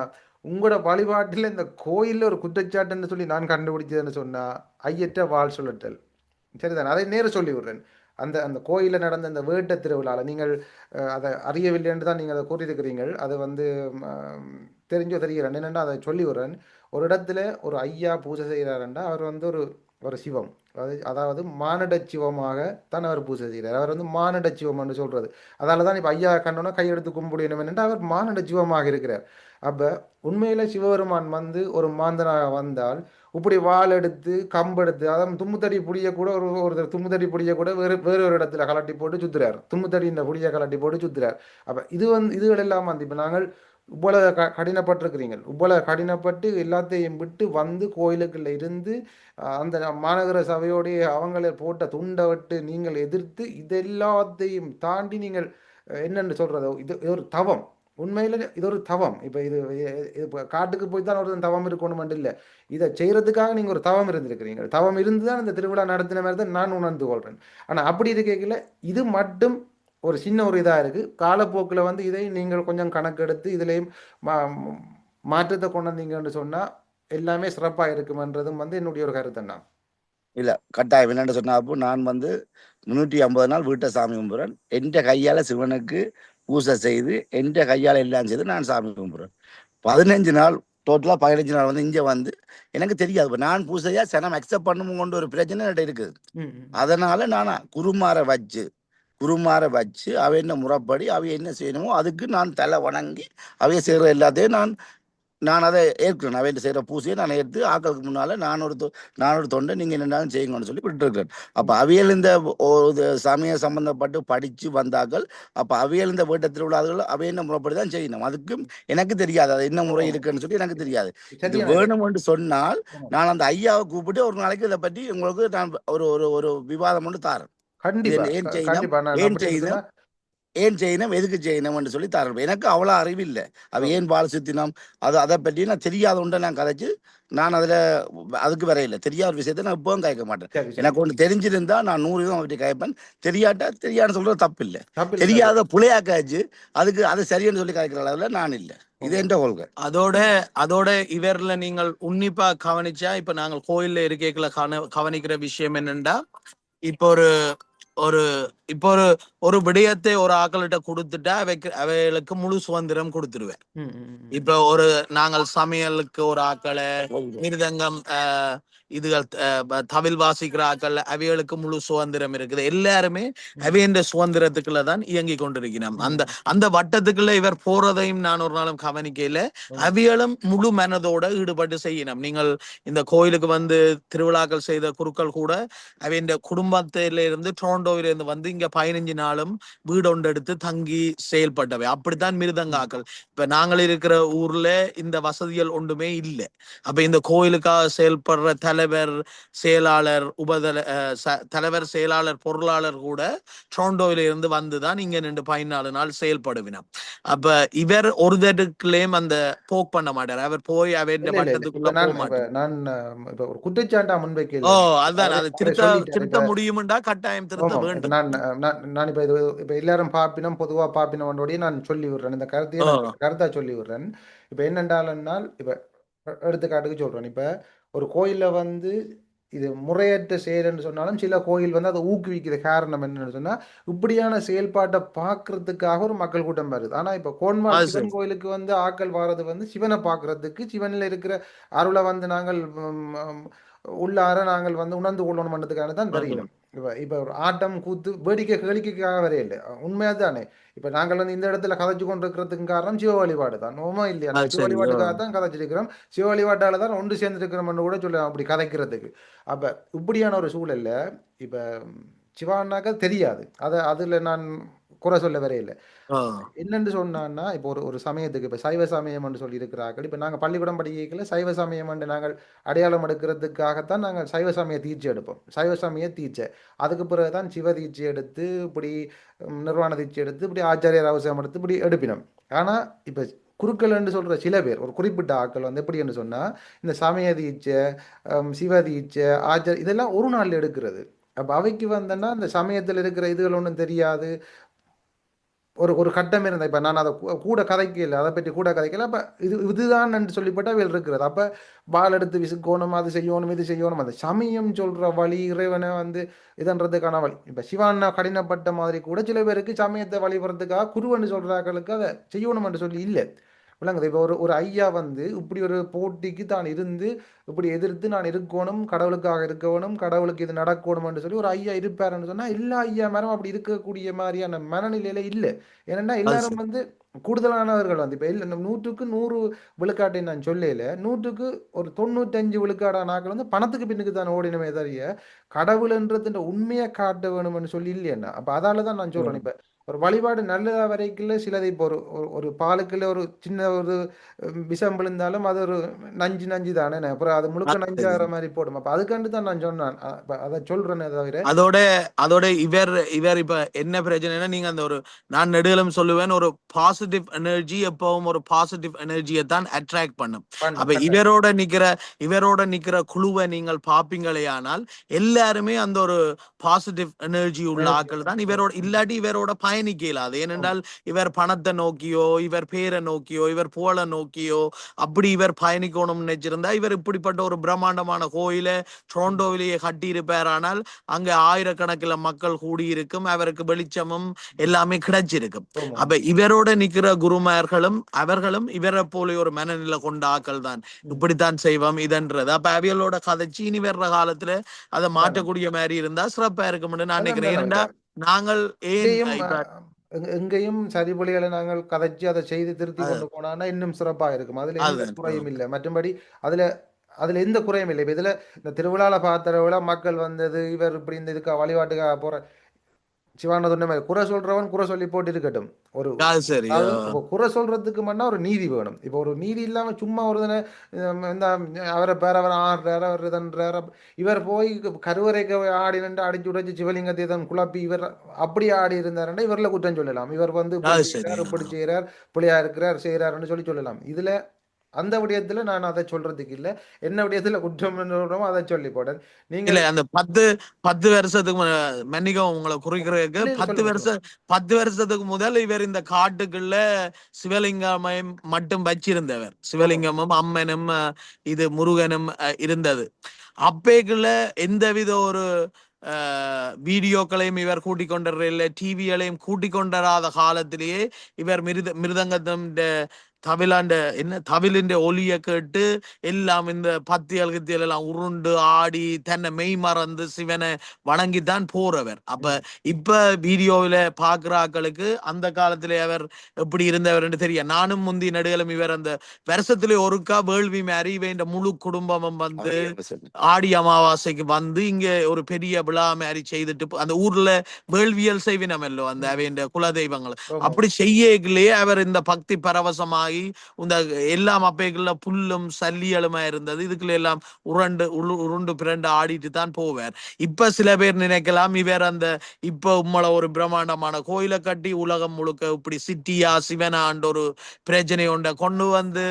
உங்களோட வழிபாட்டில் இந்த கோயில்ல ஒரு குற்றச்சாட்டுன்னு சொல்லி நான் கண்டுபிடிச்சதுன்னு சொன்னா, ஐயற்ற வாழ் சொல்லட்டல். சரிதான், அதை நேர சொல்லி விடுறேன். அந்த கோயிலில் நடந்த அந்த வேட்ட திருவிழாவில் நீங்கள் அதை அறியவில்லை என்று தான் நீங்கள் அதை கூறியிருக்கிறீர்கள். அது வந்து தெரிஞ்சோ தெரிகிறேன். என்னென்னா அதை சொல்லி விடுறேன். ஒரு இடத்துல ஒரு ஐயா பூஜை செய்கிறாருன்னா அவர் வந்து ஒரு சிவம், அதாவது மானிட சிவமாக தான் அவர் பூஜை செய்கிறார். அவர் வந்து மானிட சிவம் என்று சொல்றது. அதால தான் இப்போ ஐயா கண்டோன்னா கையெடுத்து கும்பிடணும் என்னென்னா அவர் மானிட சிவமாக இருக்கிறார். அப்போ உண்மையில சிவபெருமான் வந்து ஒரு மாந்தனாக வந்தால் இப்படி வாள் எடுத்து கம்பெடுத்து, அதாவது தும்முத்தடி புடிய கூட ஒருத்தர் தும்முத்தடி புடிய கூட வேறு ஒரு இடத்துல கலட்டி போட்டு சுத்துறார். தும்முத்தடி இந்த புடிய கலட்டி போட்டு சுத்துறார். அப்போ இதுகள் எல்லாம் வந்து இப்போ நாங்கள் இவ்வளவு கடினப்பட்டிருக்கிறீங்க, இவ்வளவு கடினப்பட்டு எல்லாத்தையும் விட்டு வந்து கோயிலுக்குள்ள இருந்து அந்த மாநகர சபையோடைய அவங்களை போட்ட துண்டை விட்டு நீங்கள் எதிர்த்து இதெல்லாத்தையும் தாண்டி நீங்கள் என்னென்னு சொல்றதோ இது ஒரு தவம். உண்மையில இது ஒரு தவம். இப்போ இது காட்டுக்கு போய் தான் ஒரு தவம் இருக்கணும் இல்லை, இதை செய்யறதுக்காக நீங்க ஒரு தவம் இருந்திருக்கிறீங்க. தவம் இருந்துதான் இந்த திருவிழா நடத்தின மாதிரி தான் நான் உணர்ந்து கொள்றேன். ஆனா அப்படி இருக்கல இது மட்டும் ஒரு சின்ன ஒரு இதா இருக்கு. காலப்போக்கில் வந்து இதை நீங்கள் கொஞ்சம் கணக்கெடுத்து இதுலேயும் மாற்றத்தை கொண்டு வந்தீங்கன்னு சொன்னா எல்லாமே சிறப்பாக இருக்குமன்றதும் வந்து என்னுடைய ஒரு கருத்துன்னா. இல்ல கட்டாயம் என்னன்னு சொன்னா, அப்போ நான் வந்து 350 நாள் வீட்டை சாமி கும்பிடுறேன். எந்த கையால சிவனுக்கு பூஜை செய்து எந்த கையால எல்லாம் செய்து நான் சாமி கும்பிடுறேன். 15 நாள் டோட்டலா 15 நாள் வந்து இங்க வந்து எனக்கு தெரியாது. நான் பூஜையா சனம் அக்செப்ட் பண்ணும் கொண்டு ஒரு பிரச்சனை என்கிட்ட இருக்குது. அதனால நானா குருமாரை வச்சு அவை என்ன முறைப்படி அவை என்ன செய்யணுமோ அதுக்கு நான் தலை வணங்கி அவைய செய்யற எல்லாத்தையும் நான் அதை ஏற்கிறேன். அவையிட்ட செய்யற பூசையை நான் ஏற்று ஆக்களுக்கு முன்னால நான் ஒரு தொண்டை நீங்க என்னென்னாலும் செய்யுங்கன்னு சொல்லி விட்டுருக்கிறேன். அப்ப அவியல் இந்த சமய சம்பந்தப்பட்டு படிச்சு வந்தார்கள். அப்ப அவியல் இந்த வீட்டை திருவிழாக்கள் அவை என்ன முறைப்படிதான் செய்யணும். அதுக்கும் எனக்கு தெரியாது அது என்ன முறை இருக்குன்னு சொல்லி எனக்கு தெரியாது. இது வேணும் என்று சொன்னால் நான் அந்த ஐயாவை கூப்பிட்டு ஒரு நாளைக்கு இதை பற்றி உங்களுக்கு நான் ஒரு விவாதம் ஒன்று தாரேன். ஏன் செய்யணும் எதுக்கு செய்யணும் சொல்லி தரணும். எனக்கு அவ்வளோ அறிவு இல்லை. அவ ஏன் பால் சுத்தினோம் அதை பற்றி நான் தெரியாத ஒன்றை நான் கதைச்சு நான் அதுக்கு வரையில தெரியாத விஷயத்த நான் இப்பவும் கேட்க மாட்டேன். எனக்கு ஒன்று தெரிஞ்சிருந்தா நான் 100 அவர்கிட்ட கேட்பேன். தெரியான்னு சொல்றது தப்பு இல்லை. தெரியாத புளையா காய்ச்சி அதுக்கு அது சரின்னு சொல்லி கேட்கிற அளவுல நான் இல்லை. இது என்ற கொள்கை. அதோட இவர்ல நீங்கள் உன்னிப்பா கவனிச்சா இப்ப நாங்கள் கோயில்ல இருக்கைகளை கவனிக்கிற விஷயம் என்னன்னா, இப்போ ஒரு ஒரு இப்போ ஒரு விடயத்தை ஒரு ஆக்கள்கிட்ட கொடுத்துட்டா அவைகளுக்கு முழு சுதந்திரம் கொடுத்துருவேன். ம், ம், ம். இப்ப நாங்கள் சமையலுக்கு ஒரு ஆக்களை, மிருதங்கம் இதுகள் தவில் வாசிக்கிற ஆக்கள், அவைகளுக்கு முழு சுதந்திரம் இருக்குது. எல்லாருமே அவையண்ட சுதந்திரத்துக்குள்ள தான் இயங்கி கொண்டிருக்கிறோம். அந்த வட்டத்துக்குள்ள இவர் போறதையும் நான் ஒரு நாளும் கவனிக்கையில அவைகளும் முழு மனதோட ஈடுபட்டு செய்யணும். நீங்கள் இந்த கோயிலுக்கு வந்து திருவிழாக்கள் செய்த குருக்கள் கூட அவைய குடும்பத்தில இருந்து டொரண்டோவில இருந்து வந்து இங்க 15 நாளும் வீடு ஒன்று எடுத்து தங்கி செயல்பட்டவை. அப்படித்தான் மிருதங்காக்கள். இப்ப நாங்கள் இருக்கிற ஊர்ல இந்த வசதிகள் ஒன்றுமே இல்லை. அப்ப இந்த கோயிலுக்காக செயல்படுற தலைவர், செயலாளர், தலைவர், செயலாளர், பொருளாளர் கூட டொரண்டோவில இருந்து வந்துதான் இங்க நின்று 14 நாள் செயல்படுவினோம். அப்ப இவர் ஒரு தடுக்கலையும் அந்த போக் பண்ண மாட்டார். அவர் போய் அவர் இல்ல இல்ல இல்ல வட்டத்துக்குள்ள இப்ப போக மாட்டார். நான் இப்ப ஒரு குற்றச்சாட்டா முன்வைக்கல. அதுதான் அவரே அது அவரே சொல்லிட்டார். திருத்த முடியும்டா கட்டாயம் திருத்த ஆமாம். இப்ப வேண்டும். நான் இப்ப இப்ப எல்லாரும் பாப்பினம் பொதுவா பாப்பினோடய நான் சொல்லி விடுறேன். இந்த கருத்தையே ஓ நான் கருத்தா சொல்லி விடுறேன். இப்ப என்னென்றால் இப்ப எடுத்துக்காட்டுக்கு சொல்றேன். இப்ப ஒரு கோயில்ல வந்து இது முறையற்ற செயல்ன்னு சொன்னாலும் சில கோயில் வந்து அதை ஊக்குவிக்கிற காரணம் என்னன்னு சொன்னா இப்படியான செயல்பாட்டை பார்க்கறதுக்காக ஒரு மக்கள் கூட்டம் வருது. ஆனா இப்ப கோன்வால் அது சிவன் சரி. கோயிலுக்கு வந்து ஆக்கள் வாரது வந்து சிவனை பார்க்கறதுக்கு, சிவனில் இருக்கிற அருளை வந்து நாங்கள் உள்ளார நாங்கள் வந்து உணர்ந்து கொள்ளணும் பண்ணதுக்காக தான் தெரியணும். இப்ப இப்ப ஒரு ஆட்டம் கூத்து வேடிக்கை கேளிக்கைக்காக வரையில உண்மையா தானே. இப்ப நாங்கள் வந்து இந்த இடத்துல கதைச்சு கொண்டு இருக்கிறதுக்கு காரணம் சிவ வழிபாடு தான். நோமா இல்லையா, அது நாங்கள் சிவ சரி. வழிபாட்டுக்காக தான் கதைச்சிருக்கிறோம். சிவ வழிபாட்டால தான் ஒன்று சேர்ந்துருக்கிறோம்னு கூட சொல்லலாம் அப்படி கதைக்கிறதுக்கு. அப்ப இப்படியான ஒரு சூழல்ல இப்ப சிவானாக்க தெரியாது. அதுல நான் குறை சொல்ல வரையில. ஓ என்னன்னு சொன்னான்னா, இப்போ ஒரு சமயத்துக்கு இப்ப சைவ சமயம் என்று சொல்லி இருக்கிறார்கள். இப்ப நாங்க பள்ளிக்கூடம் படிக்கையில சைவ சமயம் என்று நாங்கள் அடையாளம் எடுக்கிறதுக்காகத்தான் நாங்கள் சைவ சமய தீட்சை எடுப்போம். சைவ சமய தீட்சை. அதுக்கு பிறகு தான் சிவ தீட்சை எடுத்து, இப்படி நிர்வாண தீட்சை எடுத்து, இப்படி ஆச்சாரியர் அவசியம் எடுத்து இப்படி எடுப்பினோம். ஆனா, இப்ப குருக்கள் என்று சொல்ற சில பேர், ஒரு குறிப்பிட்ட ஆட்கள் வந்து எப்படி என்று சொன்னா, இந்த சமய தீட்சை, சிவ தீட்சை, இதெல்லாம் ஒரு நாள்ல எடுக்கிறது. அப்ப அவைக்கு வந்தன்னா, அந்த சமயத்துல இருக்கிற இதுகள் ஒண்ணும் தெரியாது. ஒரு கட்டம் இருந்தது. இப்ப நான் அத கூட கதைக்கல. அத பற்றி கூட கதைக்கல. அப்ப இதுதான் என்று சொல்லிப்பட்ட அவைகள் இருக்கிறது. அப்ப வாள் எடுத்து விசுக்கோணும், அது செய்யணும், இது செய்யணும். அந்த சமயம் சொல்ற வழி, இறைவனை வந்து இதன்றதுக்கான வழி. இப்ப சிவானா கடினப்பட்ட மாதிரி கூட சில பேருக்கு சமயத்தை வழிபடுறதுக்காக குருவன்னு சொல்றாக்களுக்கு அதை செய்யணும் என்று சொல்லி இல்ல. விளங்குது. இப்ப ஒரு ஐயா வந்து இப்படி ஒரு போட்டிக்கு தான் இருந்து இப்படி எதிர்த்து நான் இருக்கணும், கடவுளுக்காக இருக்கணும், கடவுளுக்கு இது நடக்கணும்னு சொல்லி ஒரு ஐயா இருப்பாருன்னு சொன்னா எல்லா ஐயா மேலும் அப்படி இருக்கக்கூடிய மாதிரியான மனநிலையில இல்லை. ஏன்னா அது எல்லாரும் சரி. வந்து கூடுதலானவர்கள் வந்து இப்ப இல்லை 100க்கு 100 விழுக்காட்டை நான் சொல்லல. 100க்கு ஒரு 95 விழுக்காடான ஆட்கள் வந்து பணத்துக்கு பின்னுக்கு தான் ஓடினமே தவிர கடவுள்ன்றதுன்ற உண்மையை காட்ட வேணும்னு சொல்லி இல்லையா. அப்ப அதால தான் நான் சொல்றேன். இப்ப ஒரு வழிபாடு நல்லதா வரைக்குள்ள சிலது இப்போ ஒரு பாலுக்குள்ள ஒரு சின்ன ஒரு விஷம் விழுந்தாலும் அது ஒரு நஞ்சு நஞ்சு தானே. அப்புறம் அது முழுக்க அது சரி. நஞ்சாகிற மாதிரி போடும். அப்ப அதுக்காண்டு தான் நான் சொன்னேன். அதை சொல்றேனே தவிர அதோட அதோட இவர் இவர் இப்ப என்ன பிரச்சனைனா, நீங்க அந்த நான் நெடுகளும் சொல்லுவேன், ஒரு பாசிட்டிவ் எனர்ஜி எப்பவும் ஒரு பாசிட்டிவ் எனர்ஜியை தான் அட்ராக்ட் பண்ணும். பண்ணும் அப்ப கட்டாயம். இவரோட நிக்கிற குழுவை நீங்கள் பாப்பீங்களே, ஆனால் எல்லாருமே அந்த ஒரு பாசிட்டிவ் எனர்ஜி உள்ள ஆட்கள் தான். இல்லாட்டி இவரோட பயணிக்க இயலாது. ஏனென்றால் இவர் பணத்தை நோக்கியோ, இவர் பேரை நோக்கியோ, இவர் புகழை நோக்கியோ அப்படி இவர் பயணிக்கணும்னு நினைச்சிருந்தா இவர் இப்படிப்பட்ட ஒரு பிரம்மாண்டமான கோயில டொரண்டோவிலேயே கட்டி இருப்பார். ஆனால் அங்க ஆயிரக்கணக்கில் மக்கள் கூடியிருக்கும், அவருக்கு வெளிச்சமும் எல்லாமே கிடைச்சிருக்கும். ஆமா. அப்ப இவரோட நிக்கிற குருமார்களும் அவர்களும் இவரை போல ஒரு மனநிலை கொண்ட ஆக்கள் தான். இப்படித்தான் செய்வோம் இதன்றது. அப்ப அவியலோட கதைச்சி இனி வர்ற காலத்துல அதை வேணும். மாற்றக்கூடிய மாதிரி இருந்தா சிறப்பா இருக்கும்னு நான் வேணும் நினைக்கிறேன். வேணும். ஏனென்றா நாங்கள் ஏன் இங்கேயும் இப்ப எங்கேயும் சரிபலிகளை நாங்கள் கதைச்சு அதை செய்து திருத்தி கொண்டு போனான்னா இன்னும் சிறப்பாக இருக்கும். அதுல எந்த குறையும் அதுதான் இல்லை. மற்றபடி அதுல அதுல எந்த குறையும் இல்லை. இப்ப இதுல இந்த திருவிழால பார்த்த மக்கள் வந்தது இவர் இப்படி இந்த இதுக்கா வழிபாட்டுக்காக போற சிவானது ஒண்ணுமே குறை சொல்றவன் குறை சொல்லி போட்டு இருக்கட்டும். ஒரு அது சரி. அதாவது இப்போ குறை சொல்றதுக்கு முன்னா ஒரு நீதி வேணும். இப்போ ஒரு நீதி இல்லாம சும்மா ஒரு இந்த அவரை பேர அவர் ஆடுறாரு அவர் இதன்றாரு. இவர் போய் கருவறைக்கு ஆடி நின்று அடிச்சு உடைச்சு சிவலிங்கத்தை தான் குழப்பி இவர் அப்படி ஆடி இருந்தாருன்னா இவரில் குற்றம் சொல்லலாம். இவர் வந்து இப்படி அது சரி. செய்கிறார், இப்படி செய்கிறார், பிள்ளையா இருக்கிறார், செய்கிறாருன்னு சொல்லலாம். இதுல அந்த விடயத்துல நான் அதை சொல்றதுக்கு இல்லை. என்ன விடயத்துல குற்றம் சொல்றோமோ அதை சொல்லி போட்டேன். நீங்க இல்ல அந்த 10 வருஷத்துக்கு மன்னிக்கவும் உங்களை குறிக்கிறதுக்கு இல்ல இல்ல சொல்லுங்க சொல்லுங்க. 10 வருஷத்துக்கு முதல் இவர் இந்த காட்டுக்குள்ள சிவலிங்கமயம் மட்டும் வச்சிருந்தவர். ஆமா. சிவலிங்கமும் அம்மனும் இது முருகனும் இருந்தது. அப்பேக்குள்ள எந்தவித ஒரு வீடியோக்களையும் இவர் கூட்டிக் கொண்டிருந்த டிவிகளையும் கூட்டிக் கொண்டராத காலத்திலேயே இவர் மிருதங்கத்தின் தவிலாண்ட என்ன தவிலின் ஒலிய கேட்டு எல்லாம் இந்த பத்தியல் கித்தியல் எல்லாம் உருண்டு ஆடி தன்னை மெய் மறந்து சிவனை வணங்கித்தான் போறவர். அப்ப இப்ப வீடியோவில பாக்குற ஆக்களுக்கு அந்த காலத்திலே அவர் எப்படி இருந்தவர் தெரியும். நானும் முந்தி நடுகளும் இவர் அந்த வருஷத்திலே ஒருக்கா வேள்வி மாறி இந்த முழு குடும்பமும் வந்து ஆடி அமாவாசைக்கு வந்து இங்க ஒரு பெரிய விழா மாதிரி செய்துட்டு அந்த ஊர்ல வேள்வியல் செய்வினமல்லோ அந்த அவையின் குலதெய்வங்கள் அப்படி செய்யலையே அவர் இந்த பக்தி பரவசமாகி இந்த எல்லாம் அப்பைக்குள்ள புல்லும் சல்லியலுமா இருந்தது. இதுக்குள்ள எல்லாம் உருண்டு பிரண்டு ஆடிட்டு தான் போவார். இப்ப சில பேர் நினைக்கலாம் இவர் அந்த இப்ப உம்மள ஒரு பிரம்மாண்டமான கோயிலை கட்டி உலகம் முழுக்க இப்படி சிட்டியா சிவனான்ற ஒரு பிரச்சனை ஒன்றை கொண்டு வந்து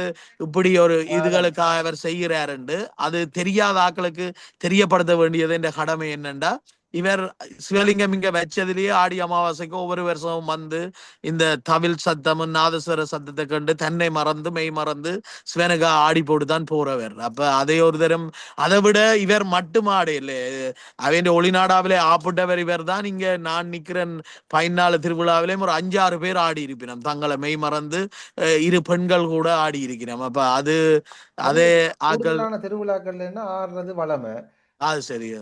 இப்படி ஒரு இதுகளுக்காக அவர் செய்கிறாருண்டு. அது தெரியாத ஆக்களுக்கு தெரியப்படுத்த வேண்டியது என்ற கடமை என்னண்டா இவர் சிவலிங்கம் இங்க வச்சதிலேயே ஆடி அமாவாசைக்கு ஒவ்வொரு வருஷமும் வந்து இந்த தவில் சத்தமும் நாதஸ்வர சத்தத்தை கண்டு தன்னை மறந்து மெய் மறந்து சிவனுக்கா ஆடி போட்டுதான் போறவர். அப்ப அதே ஒரு தரம் அதை விட இவர் மட்டும் ஆடு இல்லை அவன் ஒளிநாடாவிலே ஆப்பிட்டவர் இவர் தான். இங்க நான் நிக்கிறேன் 14 திருவிழாவிலேயும் ஒரு 5-6 பேர் ஆடி இருப்பினோம் தங்களை மெய் மறந்து இரு பெண்கள் கூட ஆடி இருக்கிறோம். அப்ப அது அதே ஆக்கள் திருவிழாக்கள்ல ஆடுறது வளமை. அது சரியா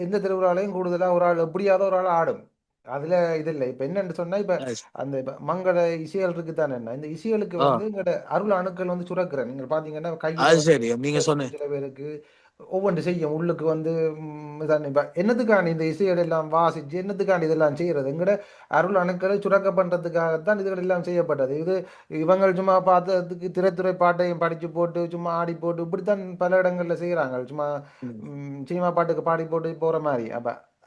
எந்த திருவிழாலையும் கூடுதலா ஒரு ஆள் எப்படியாவது ஒரு ஆள் ஆடும். அதுல இது இல்லை. இப்ப என்னன்னு சொன்னா இப்ப அந்த மங்கள இசைகள் இருக்குதானே என்ன இந்த இசைகளுக்கு வந்து எங்கட அருள் அணுக்கள் வந்து சுரக்கிறேன். நீங்க பாத்தீங்கன்னா கையில நீங்க சொன்ன சில பேருக்கு ஒவ்வொன்று செய்யும் உள்ளுக்கு வந்து என்னத்துக்காண்டி இந்த இசைகள் எல்லாம் வாசிச்சு என்னத்துக்காண்டி இதெல்லாம் செய்யறது எங்கட அருள் அணுக்களை சுரக்க பண்றதுக்காகத்தான் இதுகள் எல்லாம் செய்யப்பட்டது. இது இவங்க சும்மா பார்த்ததுக்கு திரைத்துறை பாட்டையும் படிச்சு போட்டு சும்மா ஆடி போட்டு இப்படித்தான் பல இடங்கள்ல செய்யறாங்க. சும்மா சினிமா பாட்டுக்கு பாடி போட்டு போற மாதிரி.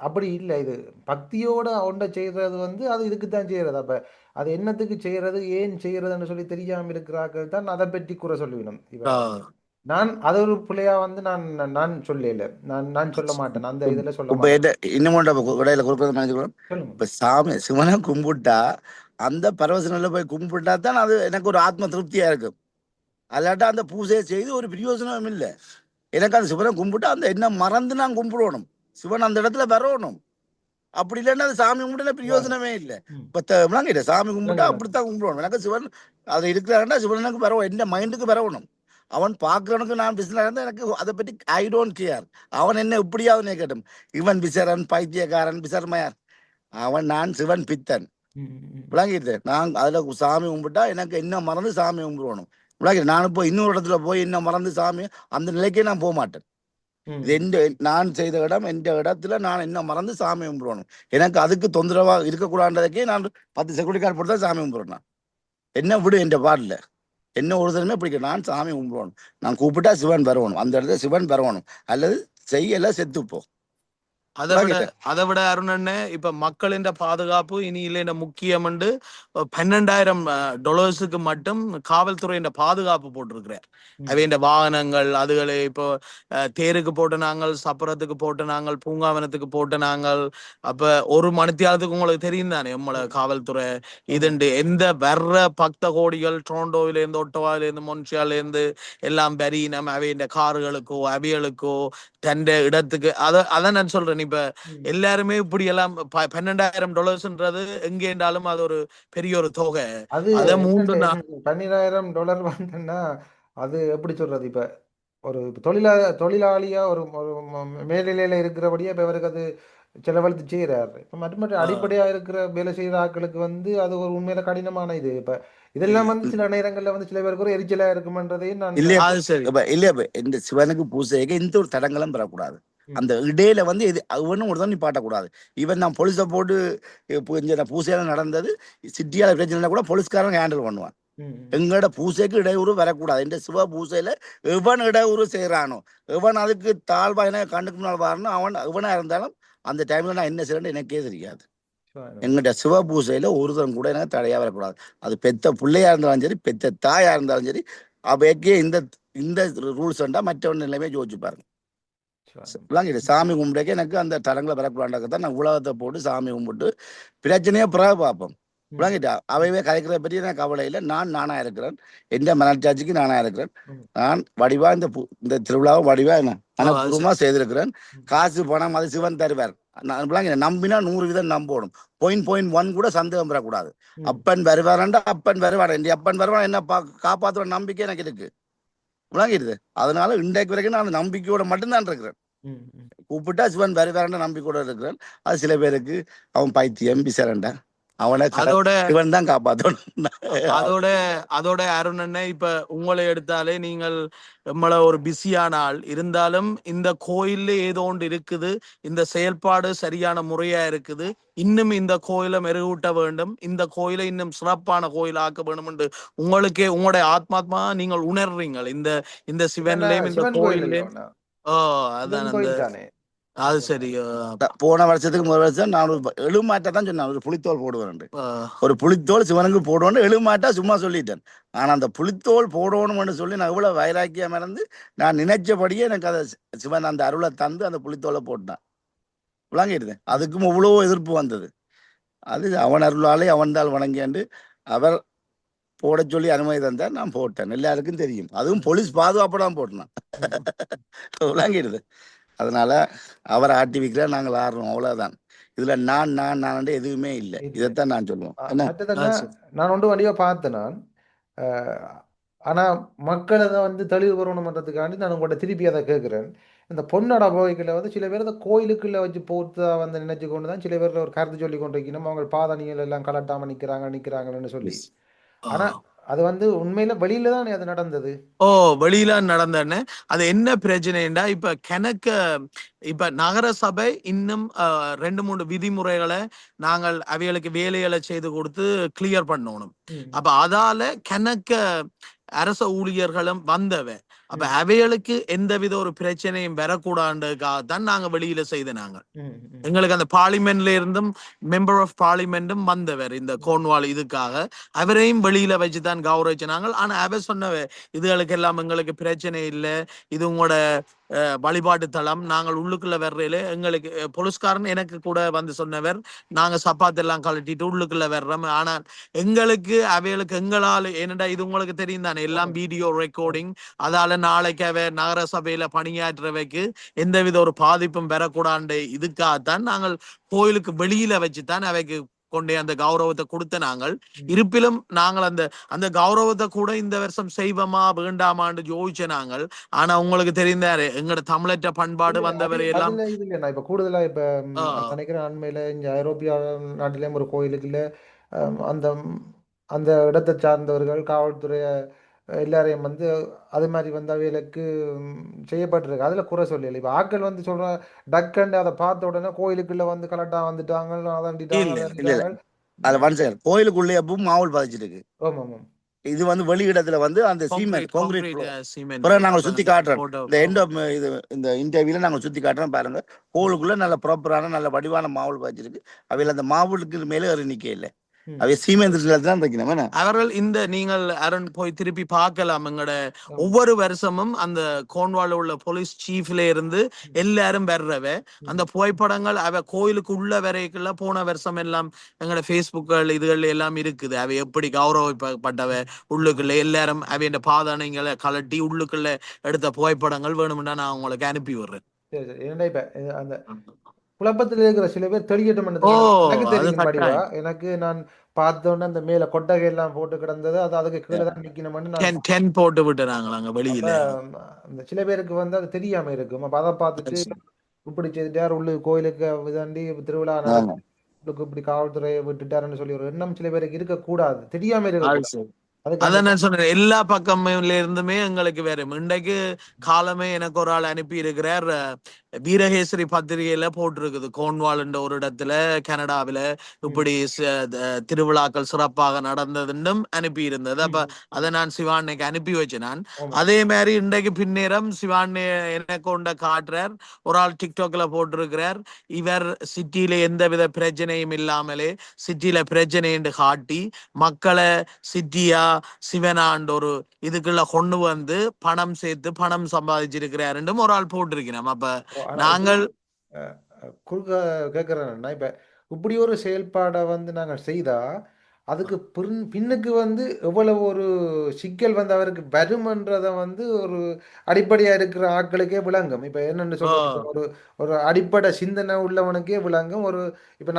அப்படி இல்லை. இது பக்தியோட ஒன்றை செய்யறது வந்து அது இதுக்குத்தான் செய்யறது. அப்ப அது என்னத்துக்கு செய்யறது ஏன் செய்யறதுன்னு சொல்லி தெரியாம இருக்கிறார்கள் தான் அதை பற்றி கூற சொல்லுவினோம். நான் அது ஒரு பிள்ளையா வந்து நான் சொல்லல. நான் சொல்ல மாட்டேன். அந்த இதுல சொல்ல மாட்டேன். இன்னும் இப்ப சாமி சிவனை கும்பிட்டா அந்த பரவசனில போய் கும்பிட்டா தான் அது எனக்கு ஒரு ஆத்ம திருப்தியா இருக்கும். அல்லாட்டா அந்த பூஜையை செய்து ஒரு பிரயோஜனம் இல்லை. எனக்கு அந்த சிவனை கும்பிட்டா அந்த என்ன மறந்து நான் கும்பிடணும். சிவன் அந்த இடத்துல வரணும். அப்படி இல்லைன்னா அது சாமி கும்பிட்டு பிரயோஜனமே இல்லை. இப்ப சாமி கும்பிட்டா அப்படித்தான் கும்பிடணும். எனக்கு சிவன் அதுல இருக்கிறாருன்னா சிவன் எனக்கு வரணும். என்ன மைண்டுக்கு வரணும். அவன் பார்க்கறவனுக்கு நான் பிசினஸ் இருந்தா எனக்கு அதை பற்றி ஐ டோன்ட் கேர். அவன் என்ன எப்படியாவது கேட்டும். இவன் பிசரன் பைத்தியக்காரன் பிசர்மையார் அவன் நான் சிவன் பித்தன் விளங்கிட்டு நான் அதுல சாமி கும்பிட்டா எனக்கு என்ன மறந்து சாமி கும்பிடணும் விளங்கிட்டு. நான் இப்போ இன்னொரு இடத்துல போய் என்ன மறந்து சாமி அந்த நிலைக்கே நான் போக மாட்டேன். நான் செய்த இடம் எந்த இடத்துல நான் என்ன மறந்து சாமி கும்பிடணும். எனக்கு அதுக்கு தொந்தரவா இருக்கக்கூடாதுக்கே நான் 10 செக்யூரிட்டி கார்டு போட்டு தான் சாமி கும்பிடுறேன். என்ன விடு என்ற பாடல என்ன ஒரு தரமே பிடிக்கும். நான் சாமி கும்பிடணும். நான் கூப்பிட்டா சிவன் வரணும். அந்த இடத்துல சிவன் வரணும். அல்லது செய்யல செத்துப்போம். அதை விட அருணண்ணே இப்ப மக்களின் பாதுகாப்பு இனி இல்லை முக்கியம். $12,000 மட்டும் காவல்துறையின் பாதுகாப்பு போட்டிருக்கிறார். அவையின் வாகனங்கள் அதுகளை இப்போ தேருக்கு போட்டு நாங்கள் சப்பரத்துக்கு போட்டு நாங்கள் பூங்காவனத்துக்கு போட்டு நாங்கள் அப்ப ஒரு மணித்தியாலத்துக்கு உங்களுக்கு தெரியும் தானே நம்மள காவல்துறை இதுண்டு எந்த வர்ற பக்த கோடிகள் டொரண்டோவில இருந்து ஒட்டோவால இருந்து மொன்ட்ரியால இருந்து எல்லாம் பெரிய நம்ம அவையின் கார்களுக்கோ அவைகளுக்கோ தண்ட இடத்துக்கு அதான் நான் சொல்றேன். இப்ப எல்லாருமே இப்படி எல்லாம் $12,000 எங்கேண்டாலும் அது ஒரு பெரிய ஒரு தொகை. அது $12,000 வந்துன்னா அது எப்படி சொல்றது. இப்ப ஒரு தொழிலாளியா ஒரு மேல்நிலையில இருக்கிறபடியா இப்ப இவருக்கு அது செலவழித்து செய்யறாரு. இப்ப மற்ற அடிப்படையா இருக்கிற வேலை செய்யற ஆட்களுக்கு வந்து அது ஒரு உண்மையில கடினமான இது. இப்ப இதெல்லாம் வந்து சில நேரங்கள்ல வந்து சில பேருக்கு ஒரு எரிச்சலா இருக்கும்ன்றதையும் நான் இல்லையா இந்த சிவனுக்கு பூசைக்கு எந்த ஒரு தடங்களும் பெறக்கூடாது. அந்த இடையில வந்து இது ஒன்னும் ஒரு தான் நிப்பாட்டக்கூடாது. இவன் நான் போலீஸை போட்டு பூசையெல்லாம் நடந்தது சிட்டியால பிரச்சனை கூட போலீஸ்காரன் ஹேண்டில் பண்ணுவான். எங்களோட பூசைக்கு இடையூறு வரக்கூடாது. இந்த சிவ பூசையில எவன் இடையூறு செய்யறானோ எவன் அதுக்கு தாழ்வா என்ன கண்ணுக்கு முன்னால் வரணும் அவன் எவனா இருந்தாலும் அந்த டைம்ல நான் என்ன செய்யறேன்னு எனக்கே தெரியாது. எங்கிட்ட சிவ பூசையில ஒருத்தன் கூட எனக்கு தடையா வரக்கூடாது. அது பெத்த பிள்ளையா இருந்தாலும் சரி பெத்த தாயா இருந்தாலும் சரி அவைக்கே இந்த ரூல்ஸ் மற்றவன் நிலைமை யோசிச்சு பாருங்க. சாமி கும்பிடக்க எனக்கு அந்த தடங்களை வரக்கூடாதுதான் நான் உலகத்தை போட்டு சாமி கும்பிட்டு பிரச்சனையே பிறகு பார்ப்போம். ம், விளங்கிட்டா அவைவே கலைக்கிறத பற்றி எனக்கு கவலை இல்லை. நானா இருக்கிறேன், எந்த மனச்சாட்சிக்கு நானா இருக்கிறேன். ம், நான் வடிவா இந்த திருவிழாவை வடிவா என்ன ஓ அது மனப்பூர்வமா செய்திருக்கிறேன். ம், காசு பணம் அது சிவன் தருவார். நான் விளங்கினேன். நம்பினா 100% நம்பணும். 0.1 கூட சந்தேகம் பெறக்கூடாது. ம், அப்பன் வருவாரண்டா அப்பன் வருவார். என் அப்பன் வருவான் என்ன காப்பாற்றுற நம்பிக்கை எனக்கு இருக்கு. விளங்கிடுது. அதனால இன்றைக்கு வரைக்கும் நான் நம்பிக்கையோட மட்டும்தான் இருக்கிறேன். ம், ம். கூப்பிட்டா சிவன் வருவாரண்ட நம்பிக்கையோட இருக்கிறேன். அது சில பேருக்கு அவன் பைத்தியம் பிசரண்டா அவனை அதோட சிவன் தான் காப்பாற்றணும். அதோட அதோட அருண் அண்ணன், இப்ப உங்களை எடுத்தாலே நீங்கள் நம்மள ஒரு பிஸியான ஆள் இருந்தாலும் இந்த கோயில்ல ஏதோ ஒன்று இருக்குது, இந்த செயல்பாடு சரியான முறையா இருக்குது, இன்னும் இந்த கோயிலை மெருகூட்ட வேண்டும், இந்த கோயிலை இன்னும் சிறப்பான கோயில் ஆக்க வேண்டும் என்று உங்களுக்கே உங்களுடைய ஆத்மாத்மா நீங்கள் உணர்றீங்க இந்த இந்த ஏன்னா சிவன்லயும் இந்த சிவன் கோயில் கோயில்லையும். இல்லைண்ணா, ஓ சிவன் அதான் அந்த கோயில் தானே. அது சரி. போன வருஷத்துக்கு முதல் வருஷம் நான் ஒரு எழுமாட்டை தான் சொன்னேன், ஒரு புளித்தோல் போடுவேன். ஆஹ் ஒரு புளித்தோல் சிவனுக்கு போடணும்னு எழுமாட்டா சும்மா சொல்லிட்டேன். ஆனா அந்த புளித்தோல் போடணும்னு சொல்லி நான் இவ்வளவு வைராக்கியம் இருந்து நான் நினைச்சபடியே எனக்கு அதை சிவன் அந்த அருளை தந்து அந்த புளித்தோலை போட்டான். விளங்கிடுது. அதுக்கும் இவ்வளோ எதிர்ப்பு வந்தது. அது அவன் அருளாலே அவன்தால் வணங்கியாண்டு அவர் போட சொல்லி அனுமதி தந்தார். நான் போட்டேன். எல்லாருக்கும் தெரியும். அதுவும் போலீஸ் பாதுகாப்பு தான் போட்டேன். விளங்கிடுது. அதனால அவரை ஆட்டி வைக்கிறா, நாங்கள் ஆடுறோம், அவ்வளவுதான். இதுல நான் எதுவுமே இல்லை. இல்ல. இதைத்தான் நான் சொல்லுவேன். என்ன மற்றதுன்னா சரி. நான் ஒன்று வழியாக பார்த்தேன் நான். அஹ், ஆனா மக்கள் அதை வந்து தெளிவு வரணுன்றதுக்காண்டி நான் உங்கள்கிட்ட திருப்பி அதை கேட்குறேன். இந்த பொன்னட போய்களை வந்து சில பேர் அந்த கோயிலுக்குள்ள வச்சு போட்டு வந்து நினைச்சு கொண்டு தான் சில பேர் ஒரு கருத்து சொல்லி கொண்டு வைக்கணும், அவங்க பாதணிகள் எல்லாம் கலட்டாம நிற்கிறாங்கன்னு சொல்லி. ஆனா ஆஹ் அது வந்து உண்மையில வெளியில தான் அது நடந்தது. ஓ வெளியில நடந்தேன்னு. அது என்ன பிரச்சனைண்டா, இப்ப கணக்க இப்ப நகர சபை இன்னும் 2-3 விதிமுறைகளை நாங்கள் அவைகளுக்கு வேலைகளை செய்து கொடுத்து கிளியர் பண்ணணும். ம், அப்ப அதால கணக்க அரச ஊழியர்களும் வந்தவ. அப்ப ம், அவைகளுக்கு எந்தவித ஒரு பிரச்சனையும் வரக்கூடாதுக்காகத்தான் நாங்க வெளியில செய்த நாங்க. ம், ம், எங்களுக்கு அந்த பார்லிமெண்ட்ல இருந்தும் மெம்பர் ஆஃப் பார்லிமெண்ட்டும் வந்தவர் இந்த கோன்வால் இதுக்காக. அவரையும் வெளியில வச்சுதான் கௌரவிச்சினாங்க. ஆனா அவர் சொன்னவ, இதுகளுக்கு எல்லாம் எங்களுக்கு பிரச்சனை இல்லை, இது உங்களோட வழிபாட்டு தளம், நாங்கள் உள்ளுக்குள்ள வர்றதுல எங்களுக்கு போலீஸ்காரன் எனக்கு கூட வந்து சொன்னவர், நாங்க சப்பாத்தெல்லாம் கழட்டிட்டு உள்ளுக்குள்ள வர்றோம். ஆனால் எங்களுக்கு அவைகளுக்கு எங்களால் என்னடா இது உங்களுக்கு தெரியும் தானே, எல்லாம் வீடியோ ரெக்கார்டிங். அதால நாளைக்கு அவ நகர சபையில பணியாற்றுறவைக்கு எந்தவித ஒரு பாதிப்பும் பெறக்கூடாது இதுக்காகத்தான் நாங்கள் கோயிலுக்கு வெளியில வச்சுதான் அவைக்கு கொண்டே அந்த கௌரவத்தை கொடுத்த நாங்கள். ம். இருப்பிலும் நாங்கள் அந்த அந்த கௌரவத்தை கூட இந்த வருஷம் செய்வோமா வேண்டாமான்னு யோசிச்ச நாங்கள். ஆனா உங்களுக்கு தெரிந்தாரு எங்கட தமிழற்ற பண்பாடு இல்ல வந்தவரை எல்லாம். அதுல இது இல்லைண்ணா. இப்ப கூடுதலா இப்ப ஆஹ் நினைக்கிறேன் அண்மையில இங்க ஐரோப்பிய நாட்டிலேயும் ஒரு கோயிலுக்குள்ள அந்த அந்த இடத்தை சார்ந்தவர்கள் காவல்துறை எல்லாரையும் வந்து அது மாதிரி வந்து அவைகளுக்கு செய்யப்பட்டிருக்கு. அதுல குறை சொல்லல. இப்ப ஆட்கள் வந்து சொல்ற டக்குன்னு அதை பார்த்த உடனே கோயிலுக்குள்ள வந்து கலட்டா வந்துட்டாங்க, அதண்டிட்டாங்க இல்ல இல்ல இல்ல அதண்டிட்டாங்க. அதுல வன்சர் கோயிலுக்குள்ளே எப்பவும் மாவுல் பாதிச்சிருக்கு. ஆமா ஆமா. இது வந்து வெளியிடத்துல வந்து அந்த cement concrete concrete concrete cement. பிறகு நாங்கள் அப்ப சுத்தி அந்த காட்டுறோம். போட்டோ இந்த எண்ட் ஆஃப் இது இந்த இன்டர்வியூல நாங்கள் சுத்தி காட்டுறோம் பாருங்க. கோவிலுக்குள்ள நல்ல ப்ராப்பரான நல்ல வடிவான மாவுல் பாய்ச்சிருக்கு. அவையில் அந்த மாவுளுக்கு மேலே ஒரு நிக்க இல்லை. அவை சீமெண்ட் தான் வைக்கணும். என்ன அவர்கள் இந்த நீங்கள் அருண் போய் திருப்பி பார்க்கலாம். எங்கட ஆமா. ஒவ்வொரு வருஷமும் அந்த கோன்வால உள்ள போலீஸ் சீஃப்ல இருந்து எல்லாரும் வர்றவ அந்த புகைப்படங்கள் அவ கோயிலுக்கு உள்ள வரைக்குள்ள போன வருஷம் எல்லாம் எங்கட பேஸ்புக்கள் இதுகள் எல்லாம் இருக்குது. அவ எப்படி கௌரவப்பட்டவ உள்ளுக்குள்ள எல்லாரும் அவைய பாதனைகளை கலட்டி உள்ளுக்குள்ள எடுத்த புகைப்படங்கள் வேணும்னா நான் உங்களுக்கு அனுப்பி விடுறேன். சரி சரி. ஏன்டா இப்ப அந்த குழப்பத்தில் இருக்கிற சில பேர் தெளியட்டும் ஓ எனக்கு அது தெரியும் வடிவா. கட்டாயம். எனக்கு நான் பார்த்தோன்னே அந்த மேல கொட்டகை எல்லாம் போட்டு கிடந்தது, அது அதுக்கு கீழே தான் நிக்கணும்னு நான் 10 போட்டு விட்டு நாங்கள் அங்க அப்ப வெளியில. அந்த சில பேருக்கு வந்து அது தெரியாம இருக்கும். அப்ப அதை பார்த்துட்டு இப்படி செய்துட்டார் உள்ளு கோயிலுக்கு இதாண்டி திருவிழா ஆமா. நடக்கு இப்படி காவல்துறையை விட்டுட்டாருன்னு சொல்லி ஒரு எண்ணம் சில பேருக்கு இருக்கக்கூடாது, தெரியாம அது இருக்கக்கூடாது. சரி. அதுக்காண்டி அதான் நான் சொன்னேன், எல்லா பக்கம்ல இருந்துமே எங்களுக்கு வேற இன்றைக்கு காலமே எனக்கு ஒரு ஆள் அனுப்பி இருக்கிறார். வீரகேசரி பத்திரிகையில போட்டிருக்குது, கோன்வால் என்ற ஒரு இடத்துல கனடாவில ம், இப்படி திருவிழாக்கள் சிறப்பாக நடந்ததுன்னும் அனுப்பி இருந்தது. ம், அப்ப ம். அதை நான் சிவான்னைக்கு அனுப்பி வச்சேன் நான். ஆமா. அதே மாதிரி இன்றைக்கு பின்னேரம் சிவான் எனக்கு கொண்ட காட்டுறார், ஒரு ஆள் டிக்டாக்ல போட்டிருக்கிறார், இவர் சிட்டியில எந்தவித பிரச்சனையும் இல்லாமலே சிட்டியில பிரச்சனை என்று காட்டி மக்களை சிட்டியா சிவனாண்டு ஒரு இதுக்குள்ள கொண்டு வந்து பணம் சேர்த்து பணம் சம்பாதிச்சிருக்கிறாருன்னு ஒரு ஆள் போட்டிருக்கிறோம். அப்ப ஆனா இப்படி நாங்கள் குறுக்க கேட்குறேன்னா இப்ப இப்படி ஒரு செயல்பாடை வந்து நாங்கள் செய்தா அதுக்கு பின்னுக்கு வந்து எவ்வளவு ஒரு சிக்கல் வந்து அவருக்கு வரும்ன்றதை வந்து ஒரு அடிப்படையா இருக்கிற ஆட்களுக்கே விளங்கும். இப்ப என்னன்னு ஓ சொல்றது, இப்ப ஒரு ஒரு அடிப்படை சிந்தனை உள்ளவனுக்கே விளங்கும். ஒரு இப்ப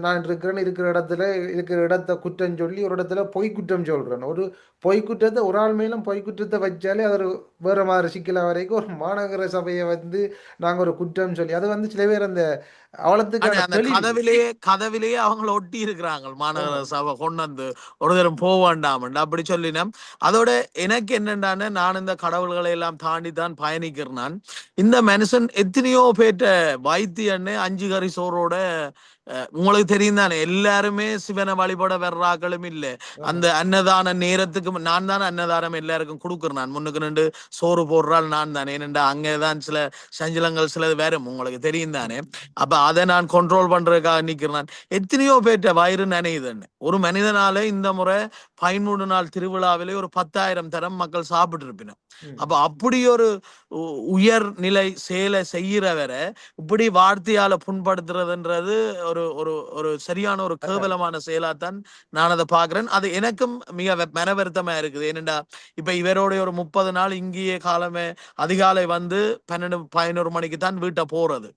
நான் இருக்கிற இடத்துல இருக்கிற இடத்தை குற்றம் சொல்லி ஒரு இடத்துல பொய் குற்றம் சொல்றேன். ஒரு பொய் குற்றத்தை ஒரு ஆள் மேலும் பொய் குற்றத்தை வச்சாலே அது ஒரு வேற மாதிரி சிக்கல வரைக்கும் ஒரு மாநகர சபையை வந்து நாங்க ஒரு குற்றம் சொல்லி அது வந்து சில பேர் அந்த அவலத்துக்கான அந்த தெளிவு. கதவிலேயே அவங்கள ஒட்டி இருக்கிறாங்க ஆமா. மாநகர சபை கொண்டு வந்து ஒரு தரம் போக வேண்டாம் அப்படி சொல்லினேன். அதோட எனக்கு என்னண்டானே நான் இந்த கடவுள்களை எல்லாம் தாண்டி தான் பயணிக்கிறேன். நான் இந்த மனுஷன் எத்தனையோ பேற்ற வைத்தியன்னு 5 கறி சோறோட உங்களுக்கு தெரியும் தானே எல்லாருமே சிவனை வழிபட வர்றாக்களும் இல்ல. ஆமா. அந்த அன்னதான நேரத்துக்கு நான் தான் அன்னதானம் எல்லாருக்கும் கொடுக்குறேன். நான் முன்னுக்கு நின்று சோறு போடுறாள் நான் தானே. ஏனென்றா அங்கேதான் சில சஞ்சலங்கள் சிலது வரும் உங்களுக்கு தெரியும் தானே. அப்ப அதை நான் கண்ட்ரோல் பண்றதுக்காக நிக்கிறேன். எத்தனையோ பேற்ற வயிறு நினையுதுன்னு ஒரு மனிதனால இந்த முறை 13 நாள் திருவிழாவிலே ஒரு 10,000 தரம் மக்கள் சாப்பிட்டு இருப்பினோம். ம். அப்ப அப்படி ஒரு உயர் நிலை செயலை செய்யறவரை இப்படி வார்த்தையால புண்படுத்துறதுன்றது ஒரு ஒரு ஒரு சரியான ஒரு அதான். கேவலமான செயலாத்தான் நான் அதை பாக்குறேன். அது எனக்கும் மிக மனவருத்தமா இருக்குது. ஏனென்றா இப்ப இவரோட ஒரு 30 நாள் இங்கேயே காலமே அதிகாலை வந்து 12-11 மணிக்கு தான் வீட்டை போறது.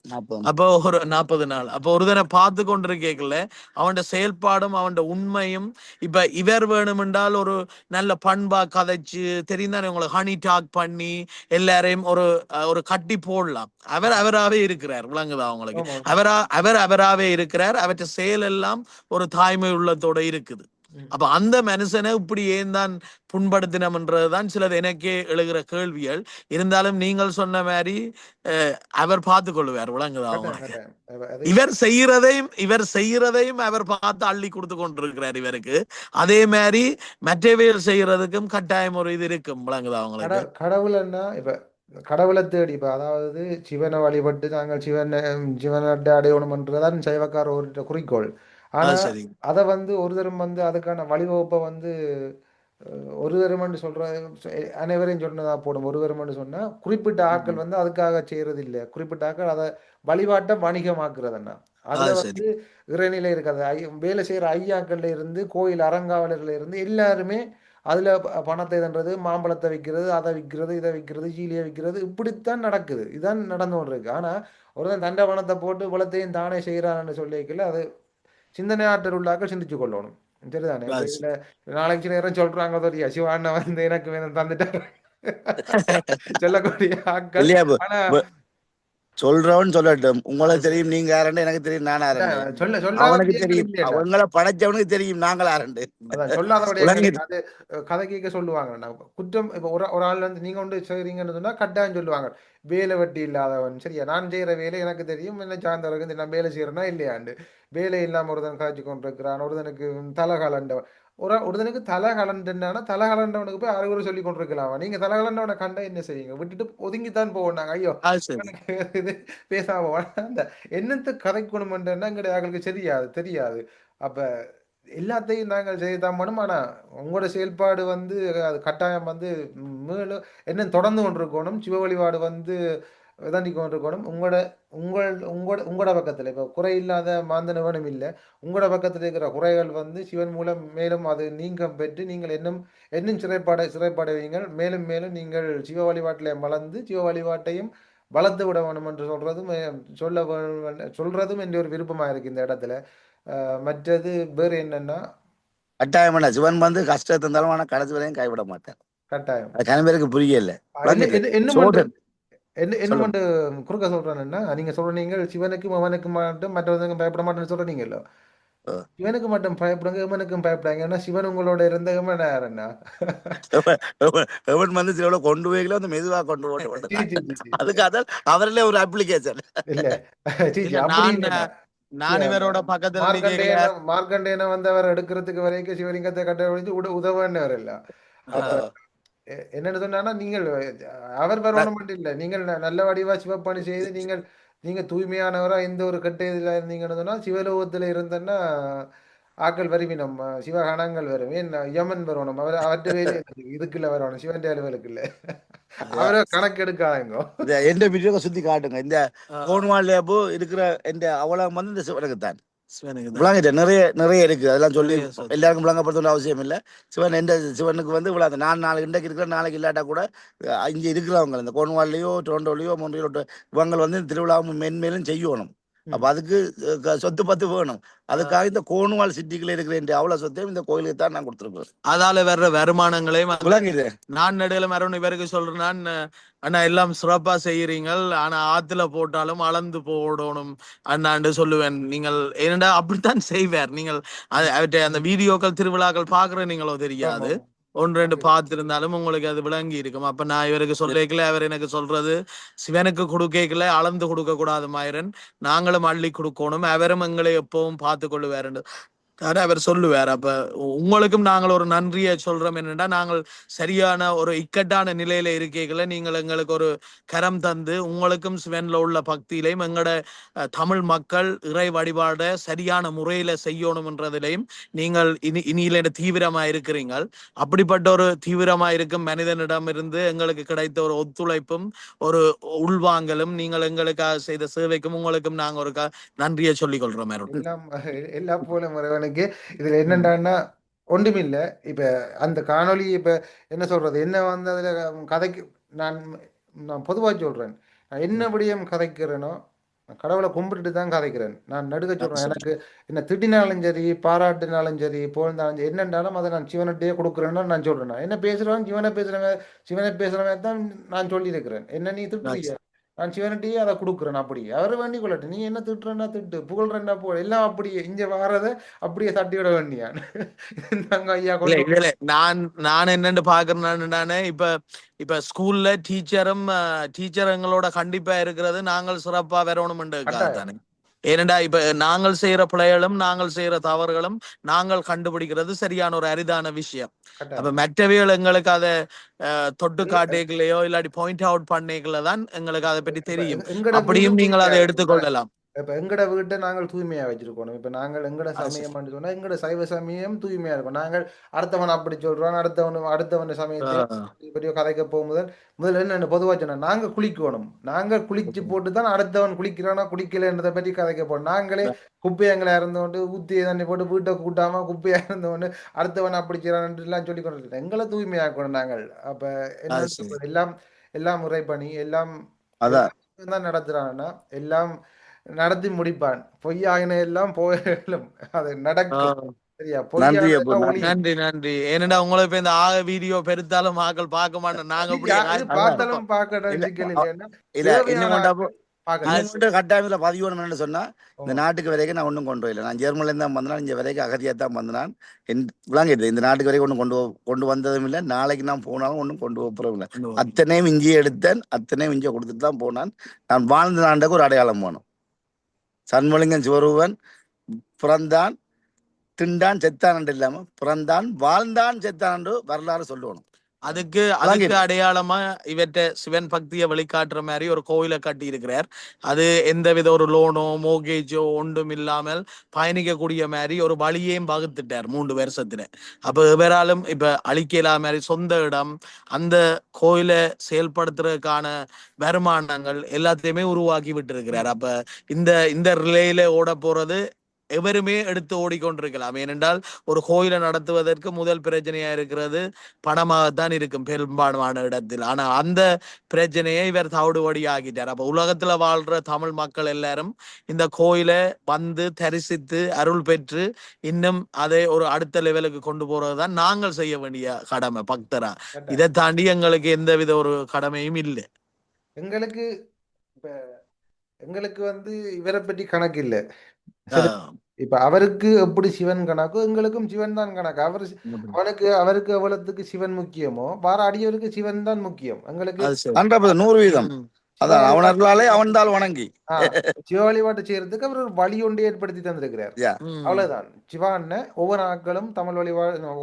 அப்போ ஒரு 40 நாள் அப்போ ஒரு தடவை பார்த்து கொண்டிருக்கல அவன் செயல்பாடும் அவன் உண்மையும். இப்ப இவர் வேணுமென்றால் ஒரு நல்ல பண்பா கதைச்சு தெரிந்தானே உங்களுக்கு ஹனி டாக் பண்ணி எல்லாரையும் ஒரு ஒரு கட்டி போடலாம். அவராகவே இருக்கிறார் விளங்குதா அவங்களுக்கு. ஆமா. அவராகவே இருக்கிறார். அவற்றை செயல் எல்லாம் ஒரு தாய்மை உள்ளத்தோட இருக்குது. ம். அப்ப அந்த மனுஷனை இப்படி ஏன் தான் புண்படுத்தினம்ன்றதுதான் சிலது எனக்கே எழுகிற கேள்விகள். இருந்தாலும் நீங்கள் சொன்ன மாதிரி அவர் பார்த்து கொள்வார் விளங்குதா கட்டாயம், அவங்களுக்கு. கட்டாயம். அது இவர் செய்யறதையும் அவர் பார்த்து அள்ளி கொடுத்து கொண்டிருக்கிறார் இவருக்கு. அதே மாதிரி மற்றவைகள் செய்யறதுக்கும் கட்டாயம் ஒரு இது இருக்கும் விளங்குதா அவங்களுக்கு. கடவுள்னா இப்ப கடவுளை தேடி இப்ப அதாவது சிவனை வழிபட்டு நாங்கள் சிவனை அடையணும்ன்றதான் சைவக்கார ஒரு குறிக்கோள். ஆனா அது சரி. அதை வந்து ஒரு தரம் வந்து அதுக்கான வழிவகுப்பை வந்து ஒரு தரம்னு சொல்ற அனைவரையும் சொன்னதா போடும். ஒரு தரம்னு சொன்னா குறிப்பிட்ட ஆட்கள் வந்து அதுக்காக செய்யறது இல்லை. குறிப்பிட்ட ஆட்கள் அதை வழிபாட்டை வணிகமாக்குறதுன்னா அதுல அது சரி. வந்து இறைநிலை இருக்காது. வேலை செய்யற ஐயாக்கள்ல இருந்து கோயில் அறங்காவலர்ல இருந்து எல்லாருமே அதுல பணத்தை தன்றது மாம்பழத்தை விற்கிறது, அதை விற்கிறது, இதை விற்கிறது, சீலியை விற்கிறது, இப்படித்தான் நடக்குது. இதான் நடந்து கொண்டு இருக்கு. ஆனா ஒருத்தன் தண்ட பணத்தை போட்டு குலத்தையும் தானே செய்யறான்னு சொல்லிக்கல அது சிந்தனை ஆற்றல் உள்ளாக்க சிந்திச்சு கொள்ளணும். சரிதானே. இப்ப அது இதுல சரி. நாளைக்கு நேரம் சொல்றாங்க தெரியா சிவாண்ணா வந்து எனக்கு வேணும் தந்துட்டாரு சொல்லக்கூடிய ஆட்கள். இல்லையா ஆனா சொல்றவன் சொல்லட்டும். உங்களுக்கு அது தெரியும் சரி. நீங்க யாருன்னு, எனக்கு தெரியும் நான் யாருன்னு. அதான் சொல்லாத அவனுக்கு விடயங்கள் தெரியும் இல்லையல்ல. அவங்கள படைச்சவனுக்கு தெரியும் நாங்கள் யாருண்டு. அதான் சொல்லாத விடயங்கள் உலகில் இல்ல. அது கதை கேட்க சொல்லுவாங்க. நான் குற்றம் இப்ப ஒரு ஆள் வந்து நீங்க ஒன்று செய்றீங்கன்னு சொன்னா கட்டாயம் சொல்லுவாங்க. வேலை வெட்டி இல்லாதவன். சரியா நான் செய்யற வேலை எனக்கு தெரியும். என்ன சார்ந்தவருக்கு நான் வேலை செய்யறேன்னா இல்லையாண்டு. வேலை இல்லாம ஒருத்தன் காய்ச்சி கொண்டிருக்கிறான். ஒருத்தனுக்கு தலை கலண்டவன். ஒருத்தனுக்கு தலை கலண்டுன்னா தலை கலண்டவனுக்கு போய் அறிவுரை சொல்லி கொண்டிருக்கலாம். நீங்க தலை கலண்டவனை கண்டா என்ன செய்வீங்க? விட்டுட்டு ஒதுங்கித்தான் போனாங்க. ஐயோ அது சரி. எனக்கு இது பேசாம அந்த என்னத்தை கதைக்கணும்ன்றா எங்களுக்கு தெரியாது தெரியாது. அப்ப எல்லாத்தையும் நாங்கள் செய்யத்தான் வேணும். ஆனா உங்களோட செயல்பாடு வந்து அது கட்டாயம் வந்து மேலும் என்ன தொடர்ந்து கொண்டிருக்கணும். சிவ வழிபாடு வந்து இதாண்டி கொண்டிருக்கணும். உங்களோட பக்கத்துல இப்ப குறை இல்லாத மாந்தனவனும் இல்லை. உங்களோட பக்கத்துல இருக்கிற குறைகள் வந்து சிவன் மூலம் மேலும் அது நீங்கம் பெற்று நீங்கள் இன்னும் இன்னும் சிறைப்படைவீங்கள். மேலும் மேலும் நீங்கள் சிவ வழிபாட்டிலே மலர்ந்து சிவ வழிபாட்டையும் வளர்த்து விட வேணும் என்று சொல்றதும் சொல்றதும் என்ற ஒரு விருப்பமா இருக்கு இந்த இடத்துல. மற்றது வேறு என்னன்னா கட்டாயம் என்ன சிவன் வந்து கஷ்டத்தை இருந்தாலும் ஆனா கடைசி வரையும் கைவிட மாட்டார். கட்டாயம் அது கன பேருக்கு புரியல. என்ன விளங்குது. என்ன என்ன மட்டும் சோழன் என்ன சொல்லுங்க. மட்டும் குறுக்க சொல்றேன்னா நீங்க சொல்றீங்க சிவனுக்கும் அவனுக்கும் மட்டும் மற்றவனுக்கும் பயப்பட மாட்டேன்னு சொல்றீங்கல்ல. அஹ் சிவனுக்கு மட்டும் பயப்படுங்க இவனுக்கும் பயப்படாங்க. ஏன்னா சிவன் உங்களோட இருந்த இவன் யாருன்னா எவன் வந்து சில கொண்டு போய்களோ அந்த மெதுவா கொண்டு போட்டு சி, போட்டுதான். C, C, C. அதுக்கு அதான் அவரிலே ஒரு அப்ளிகேஷன். இல்ல சி, சி, இல்ல அப்படி நான் இல்லைண்ணா. நான் இவரோட பக்கத்துல நிக்கல. மார்க்கண்டேயனை வந்து அவர் எடுக்கிறதுக்கு வரைக்கும் சிவலிங்கத்தை கட்ட ஒழிஞ்சு உதவன்னு இல்ல. அப்ப என்னன்னு சொன்னா நீங்கள் அவர் வரணும் மட்டும் இல்ல. நீங்கள் நல்ல வடிவா சிவப்பணி செய்து நீங்கள் நீங்க தூய்மையானவரா எந்த ஒரு கெட்ட இதுல இருந்தீங்கன்னு சொன்னா சிவலோகத்துல இருந்தன்னா ஆக்கள் வருவினம் சிவகணங்கள் வரும். ஏன் யமன் வரணும். அவர்கிட்ட வேலையே இதுக்குள்ள வரணும். சிவன் அலுவலுக்கு இல்ல. அவரை கணக்கு எடுக்காதீங்க. இந்த எந்த வீடியோ சுத்தி காட்டுங்க. இந்த கோன்வால் லேபு இருக்கிற இந்த அவ்வளவு வந்து இந்த சிவனுக்கு தான். சிவனுக்கு தான் விளங்கிட்ட நிறைய நிறைய இருக்கு, அதெல்லாம் சொல்லி நிறைய சொத்து. எல்லாருக்கும் விளங்கப்படுத்த அவசியம் இல்லை. சிவனுக்கு வந்து இவ்வளவு நான் நாளைக்கு இன்றைக்கு இருக்கிற நாளைக்கு இல்லாட்டா கூட இங்க இருக்கிறவங்க இந்த கோன்வால்லையோ டொரண்டோலையோ மொன்றியோ இவங்க வந்து திருவிழாவும் மென்மேலும் செய்யணும். அப்ப அதுக்கு சொத்து பத்து வேணும். அதுக்காக இந்த கோன்வால் சிட்டிக்குள்ள இருக்கிற அவ்வளவு சொத்தையும் இந்த கோயிலுக்கு தான் நான் கொடுத்துருப்பேன். அதால வர்ற வருமானங்களையும் விளங்கிது. நான் நடுவில் மறுபடியும் இவருக்கு சொல்றேன், அண்ணா எல்லாம் சிறப்பா செய்யறீங்க, ஆனா ஆத்துல போட்டாலும் அளந்து போடணும் அண்ணாண்டு சொல்லுவேன். நீங்கள் ஏனண்டா அப்படித்தான் செய்வார். நீங்கள் அவற்றை அந்த வீடியோக்கள் திருவிழாக்கள் பாக்குற நீங்களோ தெரியாது, ஒன்று ரெண்டு பார்த்திருந்தாலும் உங்களுக்கு அது விளங்கி இருக்கும். அப்ப நான் இவருக்கு சொல்லிக்கல, அவர் எனக்கு சொல்றது சிவனுக்கு கொடுக்கல அளந்து கொடுக்க கூடாது மாயிரன், நாங்களும் அள்ளி கொடுக்கணும், அவரும் எங்களை எப்பவும் பார்த்து கொள்ளுவாருன்னு அவர் சொல்லுவார். அப்ப உங்களுக்கும் நாங்கள் ஒரு நன்றியை சொல்றோம். என்னன்னா, நாங்கள் சரியான ஒரு இக்கட்டான நிலையில இருக்கீங்கள நீங்கள் எங்களுக்கு ஒரு கரம் தந்து உங்களுக்கும் சிவன்ல உள்ள பக்தியிலையும் எங்களோட தமிழ் மக்கள் இறை வழிபாட சரியான முறையில செய்யணும்ன்றதிலையும் நீங்கள் இனியில தீவிரமா இருக்கிறீங்கள். அப்படிப்பட்ட ஒரு தீவிரமா இருக்கும் மனிதனிடம் இருந்து எங்களுக்கு கிடைத்த ஒரு ஒத்துழைப்பும் ஒரு உள்வாங்கலும் நீங்கள் எங்களுக்காக செய்த சேவைக்கும் உங்களுக்கும் நாங்க ஒரு நன்றியை சொல்லிக் கொள்றோம். எல்லாம் எல்லா போல முறைவனுக்கு இதுல என்னண்டான்னா ஒன்றுமில்ல. இப்ப அந்த காணொளி இப்ப என்ன சொல்றது, என்ன வந்து அதுல கதைக்கு நான் நான் பொதுவா சொல்றேன். நான் என்ன விடயம் கதைக்கிறேனோ நான் கடவுளை கும்பிட்டுட்டு தான் கதைக்கிறேன். நான் நடுக்க சொல்றேன். எனக்கு என்ன திட்டினாலும் சரி, பாராட்டினாலும் சரி, புகழ்ந்தாலும் சரி, என்னண்டாலும் அதை நான் சிவனிட்டே கொடுக்குறேன்னு நான் சொல்றேன். நான் என்ன பேசுறேன், சிவனை பேசுறவன் தான் நான் சொல்லியிருக்கிறேன். என்ன நீ திட்டுறீங்க, நான் சிவனிட்டையே அதை கொடுக்குறேன். அப்படி அவர் வேண்டி கொள்ளட்டு, நீ என்ன திட்டுறா திட்டு, புகழ்றா புகழ், எல்லாம் அப்படியே இங்க வாரத அப்படியே தட்டி விட வேண்டியான். ஐயா கொண்டு நான் என்னன்னு பாக்குறேன், இப்ப ஸ்கூல்ல டீச்சர் எங்களோட கண்டிப்பா இருக்கிறது நாங்கள் சிறப்பா வரணும்ன்றதுக்காகத்தானே. ஏனண்டா இப்ப நாங்கள் செய்யற பிழைகளும் நாங்கள் செய்யற தவறுகளும் நாங்கள் கண்டுபிடிக்கிறது சரியான ஒரு அரிதான விஷயம். அப்ப மற்றவைகள் எங்களுக்கு அதை தொட்டு காட்டேக்கலையோ இல்லாட்டி பாயிண்ட் அவுட் பண்ணேக்கலதான் எங்களுக்கு அதை பற்றி தெரியும். அப்படியும் நீங்கள் அதை எடுத்துக்கொள்ளலாம். இப்ப எங்கட வீட்டை நாங்கள் தூய்மையா வச்சிருக்கணும். இப்ப நாங்கள் எங்கட சமயம் சொன்னா எங்கட சைவ சமயம் தூய்மையா இருக்கும். நாங்கள் அடுத்தவன் அப்படி சொல்றோம், அடுத்தவன் சமயத்தை பெரிய கதைக்க போகும்போது முதல்ல என்ன பொதுவா சொன்னா நாங்க குளிக்கணும், நாங்க குளிச்சு போட்டு தான் அடுத்தவன் குளிக்கிறானா குளிக்கலன்றதை பற்றி கதைக்க போறோம். நாங்களே குப்பையங்களா இருந்தோண்டு ஊத்திய தண்ணி போட்டு வீட்டை கூட்டாம குப்பையா இருந்தோண்டு அடுத்தவன் அப்படி செய்யறான் எல்லாம் சொல்லி கொண்டு எங்களை தூய்மையாக்கணும் நாங்கள். அப்ப என்ன சொல்றது, எல்லாம் முறைப்பணி எல்லாம் தான் நடத்துறாங்கன்னா எல்லாம் நடத்தி முடிப்பான். பொய்யாகின எல்லாம் போயிடும், அது நடக்கும். சரியா? நன்றி. ஏனென்றா உங்களை இப்ப இந்த வீடியோ பெருத்தாலும் ஆக்கள் பார்க்க மாட்டோம். நாங்க பார்த்தாலும் கட்டாயத்துல பதிவு சொன்னா இந்த நாட்டுக்கு வரைக்கும் நான் ஒன்றும் கொண்டு வரல. நான் ஜெர்மன்ல இருந்து தான் வந்தேன், இங்க வரைக்கும் அகதியா தான் வந்தேன். விளங்கிட்டு இந்த நாட்டுக்கு வரைக்கும் ஒன்றும் கொண்டு வந்ததும் இல்லை, நாளைக்கு நான் போனாலும் ஒன்றும் கொண்டு போறதும் இல்லை. அத்தனையும் இஞ்சியை எடுத்தேன், அத்தனையும் இஞ்சியை கொடுத்துட்டு தான் போனான். நான் வாழ்ந்த நாட்டுக்கு ஒரு அடையாளம் போனோம். சண்முலிங்கன் சிவரூபன் பிறந்தான், திண்டான், செத்தான் இல்லாம பிறந்தான், வாழ்ந்தான், செத்தான் வரலாறு சொல்லணும். அதுக்கு அடையாளமா இவற்றை சிவன் பக்தியை வெளிக்காட்டுற மாதிரி ஒரு கோயிலை கட்டி இருக்கிறார். அது எந்தவித ஒரு லோனோ மோகேஜோ ஒன்றும் இல்லாமல் பயணிக்கக்கூடிய மாதிரி ஒரு வழியையும் வகுத்துட்டார் 3 வருஷத்துல. அப்ப இவராலும் இப்ப அழிக்கலா மாதிரி சொந்த இடம், அந்த கோயிலை செயல்படுத்துறதுக்கான வருமானங்கள் எல்லாத்தையுமே உருவாக்கி விட்டு இருக்கிறார். அப்ப இந்த ரிலேயில ஓட போறது எவருமே எடுத்து ஓடிக்கொண்டிருக்கலாம். ஏனென்றால் ஒரு கோயிலை நடத்துவதற்கு முதல் பிரச்சனையா இருக்கிறது பணமாகத்தான் இருக்கும் பெரும்பாலான இடத்தில். ஆனா அந்த பிரச்சனையை இவர் தவிடுபடி ஆகிட்டார். அப்ப உலகத்துல வாழ்ற தமிழ் மக்கள் எல்லாரும் இந்த கோயிலை வந்து தரிசித்து அருள் பெற்று இன்னும் அதை ஒரு அடுத்த லெவலுக்கு கொண்டு போறதுதான் நாங்கள் செய்ய வேண்டிய கடமை பக்தரா. இதை தாண்டி எங்களுக்கு எந்தவித ஒரு கடமையும் இல்லை. எங்களுக்கு வந்து இவரை பற்றி கணக்கு இல்லை. இப்ப அவருக்கு எப்படி சிவன் கணக்கோ எங்களுக்கும் சிவன் தான் கணக்கு. அவருக்கு எவ்வளவுக்கு சிவன் முக்கியமோ வார அடியவருக்கு சிவன் தான் முக்கியம். எங்களுக்கு 100% அதான் அவனர்களாலே அவன்தால் வணங்கி சிவ வழிபாட்டு செய்யறதுக்கு அவர் ஒரு வழி ஒன்றை ஏற்படுத்தி தந்திருக்கிறார். அவ்வளவுதான். சிவான்னு ஒவ்வொரு ஆட்களும் தமிழ்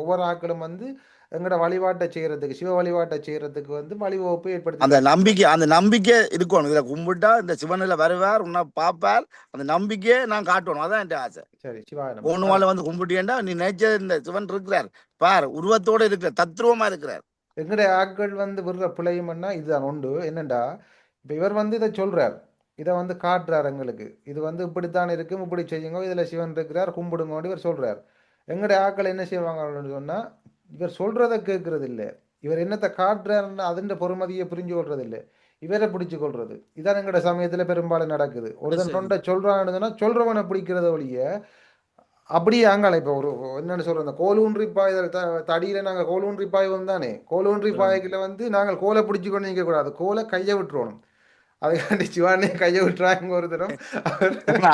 ஒவ்வொரு ஆட்களும் வந்து எங்கட வழிபாட்டை செய்யறதுக்கு சிவ வழிபாட்டை செய்யறதுக்கு வந்து வழிவகுப்பு ஏற்படுத்தி அந்த நம்பிக்கை இருக்கணும். இதுல கும்பிட்டா இந்த சிவனில வருவார், உன்னை பார்ப்பார், அந்த நம்பிக்கையை நான் காட்டணும். அதான் என் ஆசை. சரி, சிவாய ஒண்ணுமால வந்து கும்பிட்டேன்டா நீ நினைச்ச இந்த சிவன் இருக்கிறார் பார், உருவத்தோட இருக்கிறார், தத்ரூபமா இருக்கிறார். எங்கட ஆட்கள் வந்து விடுற பிழையும்னா இதுதான் உண்டு. என்னண்டா இப்ப இவர் வந்து இதை சொல்றார், இதை வந்து காட்டுறார் எங்களுக்கு. இது வந்து இப்படித்தான் இருக்கும், இப்படி செய்யுங்க, இதுல சிவன் இருக்கிறார், கும்பிடுங்கன்னு இவர் சொல்றார். எங்களுடைய ஆட்கள் என்ன செய்வாங்கன்னு சொன்னா, இவர் சொல்றதை கேட்கறது இல்லை, இவர் என்னத்தை காட்டுறாருன்னு அதிண்ட பொறுமதியை புரிஞ்சு கொள்றது இல்லை, இவரை பிடிச்சு கொள்றது. இதான் எங்களோட சமயத்துல பெரும்பாலும் நடக்குது. அது ஒருத்தன் சரி. தொண்டை சொல்றான்னு சொன்னா சொல்றவனை பிடிக்கிறத ஒழிய அப்படியே அங்கால இப்போ என்னன்னு சொல்றது, அந்த கோலூன்றி பாய்தல் தடியில நாங்கள் கோலூன்றி பாய்வோம் தானே, கோலூன்றி பாய்க்குள்ள வந்து நாங்கள் கோலை பிடிச்சு கொண்டு நிற்க கூடாது, கோலை கையை விட்டுறணும். அதுக்காண்டி சிவானே கையை விட்டுறாங்க ஒரு தரம்.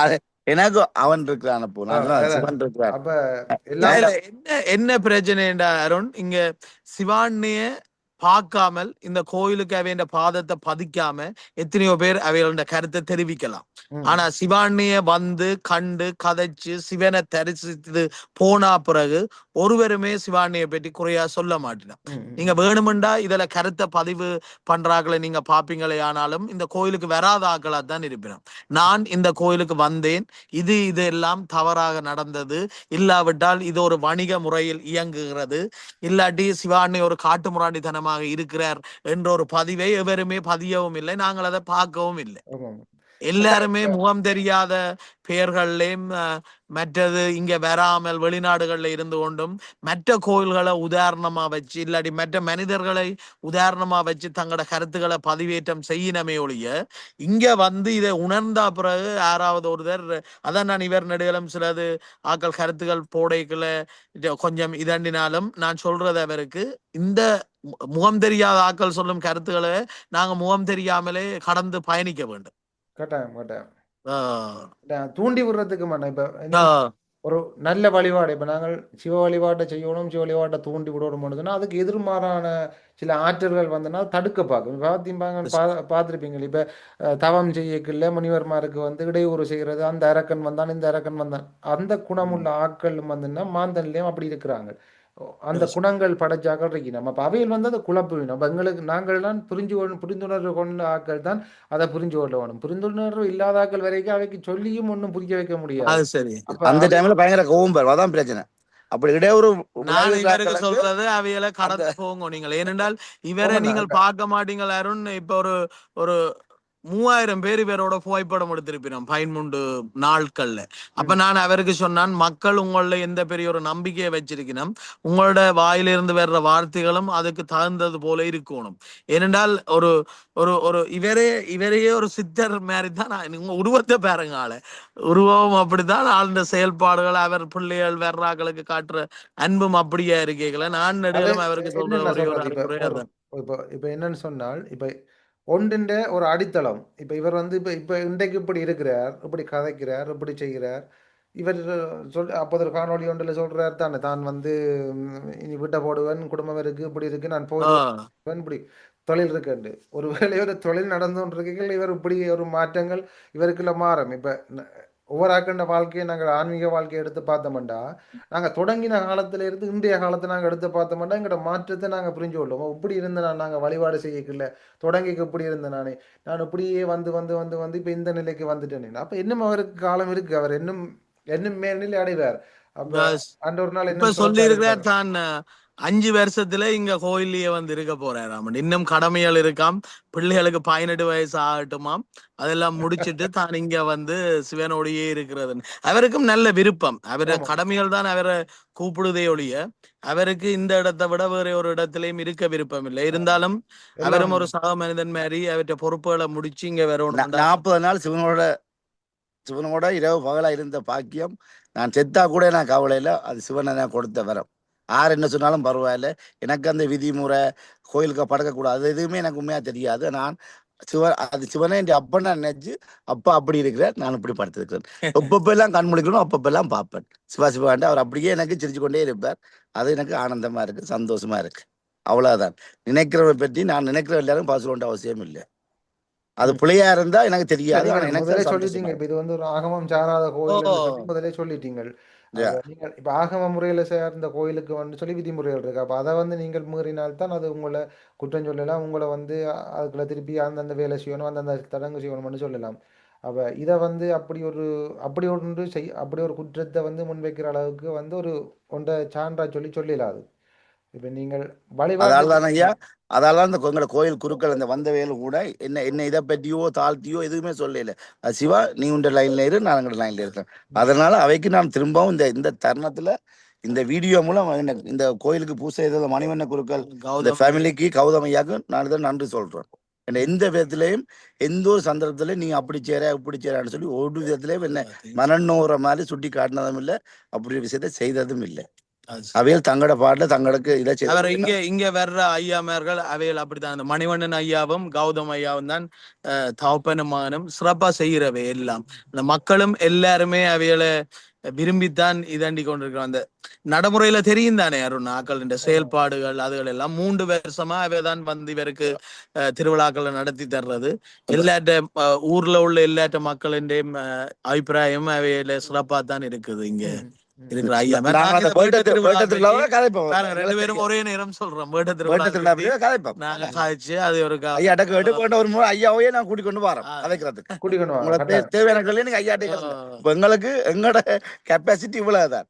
அது எனக்கு அவன் இருக்கிறான், அப்போ நான் சொன்னேன், அதான். சிவன் இருக்கிறான். அப்ப எல்லாம் இல்ல என்ன என்ன பிரச்சனைடா அருண், இங்க சிவானிய பார்க்காமல் இந்த கோயிலுக்கு அவைய பாதத்தை பதிக்காம எத்தனையோ பேர் அவையோட கருத்தை தெரிவிக்கலாம். ம், ஆனா சிவானிய வந்து கண்டு கதைச்சு சிவனை தரிசித்து போனா பிறகு ஒருவருமே சிவானியை பற்றி குறையா சொல்ல மாட்டேன். ம், ம், நீங்க வேணுமெண்டா இதுல கருத்தை பதிவு பண்றாக்களை நீங்க பாப்பீங்களே, ஆனாலும் இந்த கோயிலுக்கு வராத ஆக்களா தான் இருப்பினோம். நான் இந்த கோயிலுக்கு வந்தேன், இது எல்லாம் தவறாக நடந்தது, இல்லாவிட்டால் இது ஒரு வணிக முறையில் இயங்குகிறது, இல்லாட்டி சிவானி ஒரு காட்டுமிராண்டித்தனமாக இருக்கிறார் என்ற ஒரு பதிவை எவருமே பதியவும் இல்லை, நாங்கள் அதை பார்க்கவும் இல்லை. ஆமாம். எல்லாருமே முகம் தெரியாத பெயர்கள்லயும் மற்றது இங்க வராமல் வெளிநாடுகள்ல இருந்து கொண்டும் மற்ற கோயில்களை உதாரணமா வச்சு இல்லாட்டி மற்ற மனிதர்களை உதாரணமா வச்சு தங்களோட கருத்துக்களை பதிவேற்றம் செய்யணுமே ஒழிய, இங்க வந்து இதை உணர்ந்தா பிறகு யாராவது ஒருத்தர், அதான் நான் இவர் நடுகளும் சிலது ஆக்கள் கருத்துக்கள் போடைக்குள்ள கொஞ்சம் இதண்டினாலும் நான் சொல்றது அவருக்கு, இந்த முகம் தெரியாத ஆக்கள் சொல்லும் கருத்துக்களை நாங்க முகம் தெரியாமலே கடந்து பயணிக்க வேண்டும். கட்டாயம் கட்டாயம். ஆஹ் தூண்டி விடுறதுக்கு மாட்டேன். இப்ப என்னன்னு ஆஹ் ஒரு நல்ல வழிபாடு, இப்ப நாங்கள் சிவ வழிபாட்டை செய்யணும், சிவ வழிபாட்டை தூண்டி விடணும் சொன்னா அதுக்கு எதிர்மாறான சில ஆற்றல்கள் வந்தனா தடுக்க பார்க்கும். பார்த்தீங்க பார்த்துருப்பீங்க. இப்ப தவம் செய்யக்குள்ள முனிவர்மாருக்கு வந்து இடையூறு செய்கிறது, அந்த அரக்கன் வந்தான், இந்த அரக்கன் வந்தான், அந்த குணமுள்ள ஆட்கள் வந்துன்னா மாந்தன்லயும் அப்படி இருக்கிறாங்க. அந்த குணங்கள் படைச்சாக்கள் இருக்கு. நம்ம அப்ப அவையில் வந்து அதை குழப்பு வேணும். அப்ப எங்களுக்கு நாங்கள் தான் புரிந்துணர்வு கொண்ட ஆக்கள் தான் அதை புரிஞ்சு கொள்ள வேணும். புரிந்துணர்வு இல்லாத ஆக்கள் வரைக்கும் அவைக்கு சொல்லியும் ஒன்றும் புரிய வைக்க முடியாது. அது சரி. அப்ப அந்த அவை டைம்ல பயங்கர கோவம் பெறும், அதான் பிரச்சனை. அப்படி இடையூறு நான் இவருக்கு விளைவிக்கிறார்களுக்கு சொல்றது அவையில அந்த கடந்து போங்க நீங்கள். ஏனென்றால் இவரை ஓமண்ணா நீங்கள் இப்ப பார்க்க மாட்டீங்கள் அருண். இப்ப ஒரு ஒரு 3000 பேர் இவரோட புகைப்படம் எடுத்திருப்பினோம் பயன்முண்டு நாட்கள்ல. அப்ப ம், நான் அவருக்கு சொன்னான், மக்கள் உங்கள எந்த பெரிய ஒரு நம்பிக்கையை வச்சிருக்கணும், உங்களோட வாயிலிருந்து வர்ற வார்த்தைகளும் அதுக்கு தகுந்தது போல இருக்கணும். ஏனென்றால் ஒரு ஒரு ஒரு இவரையே ஒரு சித்தர் மாதிரி தான். உங்க உருவத்தை பாருங்க, ஆளு உருவம் அப்படித்தான், ஆழ்ந்த செயல்பாடுகள் அவர் பிள்ளைகள் வர்றாக்களுக்கு காட்டுற அன்பும் அப்படியே இருக்கீங்களா. நான் அது நெடுகளும் அவருக்கு சொல்ற என்னென்ன ஒரே ஒரு சொல்றது, இப்ப அறிவுரை ஒரு அதான். இப்ப இப்ப என்னன்னு சொன்னால், இப்ப ஒன்றின்ற ஒரு அடித்தளம். இப்ப இவர் வந்து இப்ப இப்ப இன்றைக்கு இப்படி இருக்கிறார், இப்படி கதைக்கிறார், இப்படி செய்கிறார். இவர் அப்போ ஒரு காணொளி ஒன்றில் சொல்றார் தானே, தான் வந்து இனி வீட்டை போடுவேன், குடும்பம் இருக்கு, இப்படி இருக்கு, நான் ஆஹ் போயிடுவேன், இப்படி தொழில் இருக்குண்டு. ஒருவேளை ஒரு தொழில் நடந்து கொண்டிருக்கைகள் இவர் இப்படி ஒரு மாற்றங்கள் இவருக்குள்ள மாறும். இப்ப ஒவ்வொரு ஆக்கண்ட வாழ்க்கையை நாங்கள் ஆன்மீக வாழ்க்கையை எடுத்து பார்த்தோம்டா, நாங்கள் தொடங்கின காலத்துல இருந்து இன்றைய காலத்தை நாங்கள் எடுத்து பார்த்தோம்டா எங்களோட மாற்றத்தை நாங்கள் புரிஞ்சு கொள்ளுவோம். இப்படி இருந்த நாங்கள் வழிபாடு செய்யக்கில்ல, தொடங்கிக்க இப்படி இருந்த நானே, நான் இப்படியே வந்து வந்து வந்து வந்து இப்போ இந்த நிலைக்கு வந்துட்டேன். அப்போ இன்னும் அவருக்கு காலம் இருக்கு, அவர் இன்னும் இன்னும் மேல்நிலை அடைவார். அப்ப பஸ். அந்த ஒரு நாள் இப்ப இன்னும் சொல்லி சிறப்பா இருக்கிறார் இருப்பார். தான் 5 வருஷத்துல இங்க கோயில்லயே வந்து இருக்க போறாராம். இன்னும் கடமைகள் இருக்காம், பிள்ளைகளுக்கு 18 வயசு ஆகட்டுமாம், அதெல்லாம் முடிச்சிட்டு தான் இங்க வந்து சிவனோடையே இருக்கிறது. அவருக்கும் நல்ல விருப்பம், அவர ஆமா, கடமைகள் தான் அவரை கூப்பிடுதே ஒழிய அவருக்கு இந்த இடத்தை விட வேற ஒரு இடத்திலையும் இருக்க விருப்பம் இல்லை. இருந்தாலும் எல்லாம் அவரும் ஒரு சக மனிதன் மாதிரி அவற்றை பொறுப்புகளை முடிச்சு இங்க வரணும்டா. 40 நாள் சிவனோட சிவனோட இரவு பகலா இருந்த பாக்கியம். நான் செத்தா கூட நான் கவலை இல்லை, அது சிவனை நான் கொடுத்த வரம். யார் என்ன சொன்னாலும் பரவாயில்ல, எனக்கு அந்த விதிமுறை கோயிலுக்கு படக்கக்கூடாது அது எதுவுமே எனக்கு உண்மையா தெரியாது. நான் அது சிவனே என் அப்பன் நான் நினைச்சு, அப்பா அப்படி இருக்கிறேன், நான் இப்படி படுத்திருக்கிறேன். எப்பப்பெல்லாம் கண் முழிக்கணும் அப்பப்பெல்லாம் பார்ப்பேன் சிவா சிவான்ட்டு. அவர் அப்படியே எனக்கு சிரிச்சு கொண்டே இருப்பார். அது எனக்கு ஆனந்தமா இருக்கு, சந்தோஷமா இருக்கு. அவ்வளவுதான். நினைக்கிறவரை பற்றி நான் நினைக்கிற எல்லாரும் பாச வேண்டிய அவசியம் இல்லை. அது ம். பிள்ளையா இருந்தா எனக்கு இல்ல தெரியாது, நீங்க ஆனா எனக்கு முதலே அது சந்தோஷமா சொல்லிட்டீங்க. இப்ப இருக்கு. இது வந்து ஒரு ஆகமம் சாராத ஓ கோயில் என்று சொல்லி முதலே சொல்லிட்டீங்க. யா. அப்ப நீங்கள் இப்ப ஆகம முறையில சேர்ந்த கோயிலுக்கு வந்து சொல்லி விதிமுறைகள் இருக்கு. அப்ப அதை வந்து நீங்கள் மீறினால்தான் அது உங்களை குற்றம் சொல்லலாம். உங்களை வந்து அதுக்குள்ள திருப்பி அந்தந்த வேலை செய்யணும், அந்தந்த தடங்கு செய்யணும்னு சொல்லலாம். அப்ப இதை வந்து அப்படி ஒன்று அப்படி ஒரு குற்றத்தை வந்து முன்வைக்கிற அளவுக்கு வந்து ஒரு ஒன்றை சான்றா சொல்லி சொல்லலாது. இப்ப நீங்கள் வழிபாட்டு அதால தான் ஐயா, அதால தான் இந்த எங்களோட கோயில் குருக்கள் இந்த வந்தவையிலும் கூட என்ன என்ன இதை பற்றியோ தாழ்த்தியோ எதுவுமே சொல்லல. சிவா நீ உண்ட லைன்ல இரு, நான் எங்களோட லைன்ல இருக்கேன். அதனால அவைக்கு நான் திரும்பவும் இந்த இந்த தருணத்துல இந்த வீடியோ மூலம் இந்த கோயிலுக்கு பூசை செய்த மணிவண்ண குருக்கள் இந்த கௌதம் ஃபேமிலிக்கு கௌதமையாக்கு நான் இதை நன்றி சொல்றேன். எந்த விதத்திலையும் எந்த ஒரு சந்தர்ப்பத்திலையும் நீ அப்படி சேர இப்படி சேரான்னு சொல்லி ஒரு விதத்திலையும் என்ன மனநோற மாதிரி சுட்டி காட்டினதும் இல்லை, அப்படி விஷயத்த செய்ததும் இல்லை. அவையில் தங்களோட பாட்டுல தங்களுக்கு இதை அவர் செய்ய இங்க வர்ற ஐயாமார்கள் அவையில் அப்படித்தான். அந்த மணிவண்ணன் ஐயாவும் கௌதம் ஐயாவும் தான் தகப்பனும் மகனும் சிறப்பா செய்கிறவை எல்லாம். அந்த மக்களும் எல்லாருமே அவைகளை விரும்பித்தான் இதாண்டி கொண்டிருக்கிறோம். அந்த நடைமுறையில தெரியும் தானே அருண் ஆக்கள் இந்த செயல்பாடுகள் அதுகள் எல்லாம் 3 வருஷமா அவைதான் வந்து இவருக்கு திருவிழாக்களை நடத்தி தர்றது. எல்லாட்ட ஊர்ல உள்ள எல்லாட்ட மக்களின் அபிப்பிராயம் அவையில சிறப்பா தான் இருக்குது. இங்க இருக்கிற ஐயா ரெண்டு பேரும் ஒரே நேரம் சொல்றோம். வேட்ட திருவிழா நாங்க சாதிச்சு அது ஒரு ஐயா கேட்டு ஒரு முறை ஐயாவையே நான் கூட்டிக் கொண்டு வரேன் கதைக்கிறதுக்கு. கூட்டிக்கொண்டு வாங்க. உங்களுக்கு தேவையான கேள்வி நீங்க ஐயாட்டே கேளுங்க. இப்ப எங்களுக்கு எங்களோட கெப்பாசிட்டி இவ்வளவுதான்.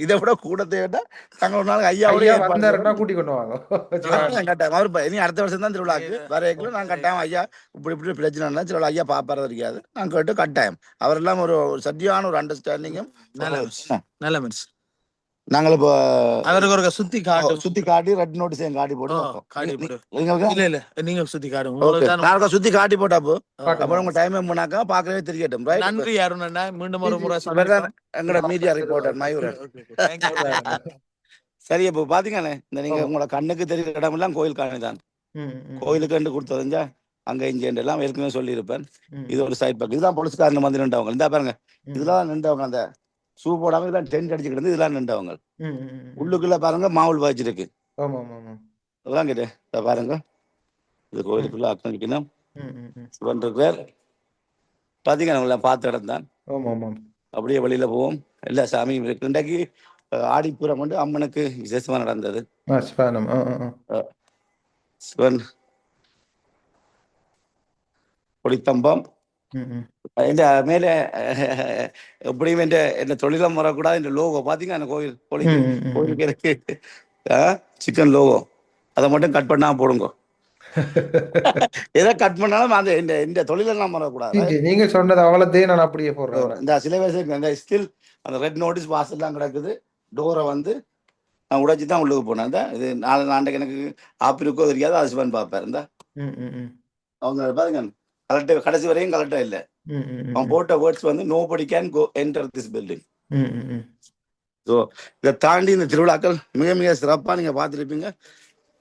இதை விட கூட தேவைன்னா நாங்க ஒரு நாள் ஐயாவோட வந்தாருன்னா கூட்டிக் கொண்டு வாங்க. கட்டாயம் அவர் இனி அடுத்த வருஷம் தான் திருவிழாக்கு வரைக்கும் நான் கட்டாயம் ஐயா இப்படி இப்படி பிரச்சனை சில ஐயா பாப்பாரு இருக்காது. நான் கேட்டு கட்டாயம் அவரெல்லாம் ஒரு சரியான ஒரு அண்டர்ஸ்டாண்டிங்கும் நல்ல மனுஷன். நாங்கள் இப்போ அவருக்கு ஒரு சுத்தி காட்டி ரெட் நோட்டீஸ் காட்டி போட்டு இல்ல இல்ல நீங்க சுத்தி காட்டுங்க. சுத்தி காட்டி போட்டாப்போ அப்புறம் உங்க டைம் போனாக்கா பாக்கவே தெரியட்டும். நன்றி அருணண்ணா. மீண்டும் ஒரு முறை எங்களோட மீடியா ரிப்போர்ட்டர் மயூரன். சரி இப்போ பாத்தீங்கண்ணே இந்த நீங்க உங்களோட கண்ணுக்கு தெரிகிற இடமெல்லாம் கோயில் காணிதான். கோயிலுக்கு கண்டு கொடுத்தறிஞ்சா அங்க இங்க எல்லாம் ஏற்கனவே சொல்லி இருப்பேன். இது ஒரு சைட் பக்கம். இதுதான் போலீஸ்காரன் வந்து நின்றவங்க. இந்த பாருங்க இதெல்லாம் நின்றவங்க. அந்த ஷூ போடாம இதெல்லாம் டென்ட் அடிச்சு கிடந்து இதெல்லாம் நின்றவங்க. உள்ளுக்குள்ள பாருங்க மாவுள் வாய்ச்சிருக்கு. அதெல்லாம் கேட்டு பாருங்க இது கோயிலுக்குள்ள அக்கணிக்கணும் சிவன் இருக்கிறார். பாத்தீங்கன்னா பார்த்த இடம் தான். அப்படியே வெளியில போவோம். எல்லா சாமியும் இருக்கு. இன்றைக்கு ஆடிப்புறம் கொண்டு அம்மனுக்கு விசேஷமா நடந்தது. சிவன் கொடித்தம்பம் மேல எப்படியும் என்ன தொழிலம் வரக்கூடாது என்ற லோகோ பாத்தீங்க. அந்த கோயில் கோயிலுக்கு இருக்கு சிக்கன் லோகோ. அதை மட்டும் கட் பண்ணா போடுங்க. எதை கட் பண்ணாலும் அந்த இந்த தொழிலெல்லாம் வரக்கூடாது. நீங்க சொன்னது அவ்வளோத்தையும் நான் அப்படியே போடுறேன். இந்த சில வயசு ஸ்டில் அந்த ரெட் நோட்டீஸ் வாசல்லாம் கிடக்குது. டோரை வந்து நான் உடைச்சி தான் உள்ளுக்கு போனேன். இந்த இது 4 நாளைக்கு எனக்கு ஆப்பிருக்கோ தெரியாது. அது சிவன் பார்ப்பார். இந்த அவங்க பாருங்க கலெக்டர் கடைசி வரையும் கலெக்டர் இல்லை. அவன் போட்ட வேர்ட்ஸ் வந்து nobody can go enter this building. So இதை தாண்டி இந்த திருவிழாக்கள் மிக மிக சிறப்பாக நீங்க பார்த்துருப்பீங்க.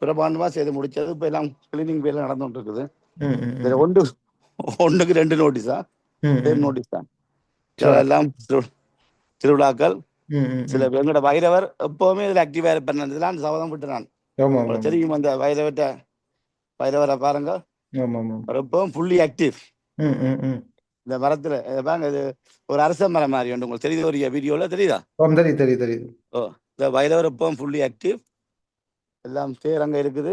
பிரபாண்டமா செய்து முடிச்சது. இப்போ எல்லாம் கிளீனிங் பேர்ல நடந்துட்டு இருக்குது. ஒன்றுக்கு 2 நோட்டீஸா நோட்டீஸ் தான் எல்லாம் திருவிழாக்கள். சில எங்களோட வைரவர் எப்பவுமே இதுல ஆக்டிவா இருப்பேன். இதெல்லாம் சபதம் விட்டு நான் தெரியும். அந்த வைரவரை பாருங்க எப்பவும் ஃபுல்லி ஆக்டிவ். இந்த மரத்துல பாருங்க இது ஒரு அரச மரம் மாதிரி உண்டு. உங்களுக்கு தெரியுது ஒரு வீடியோல தெரியுதா? தெரியுது. ஓ இந்த வைரவர் எப்பவும் ஃபுல்லி ஆக்டிவ். எல்லாம் பேர் அங்க இருக்குது.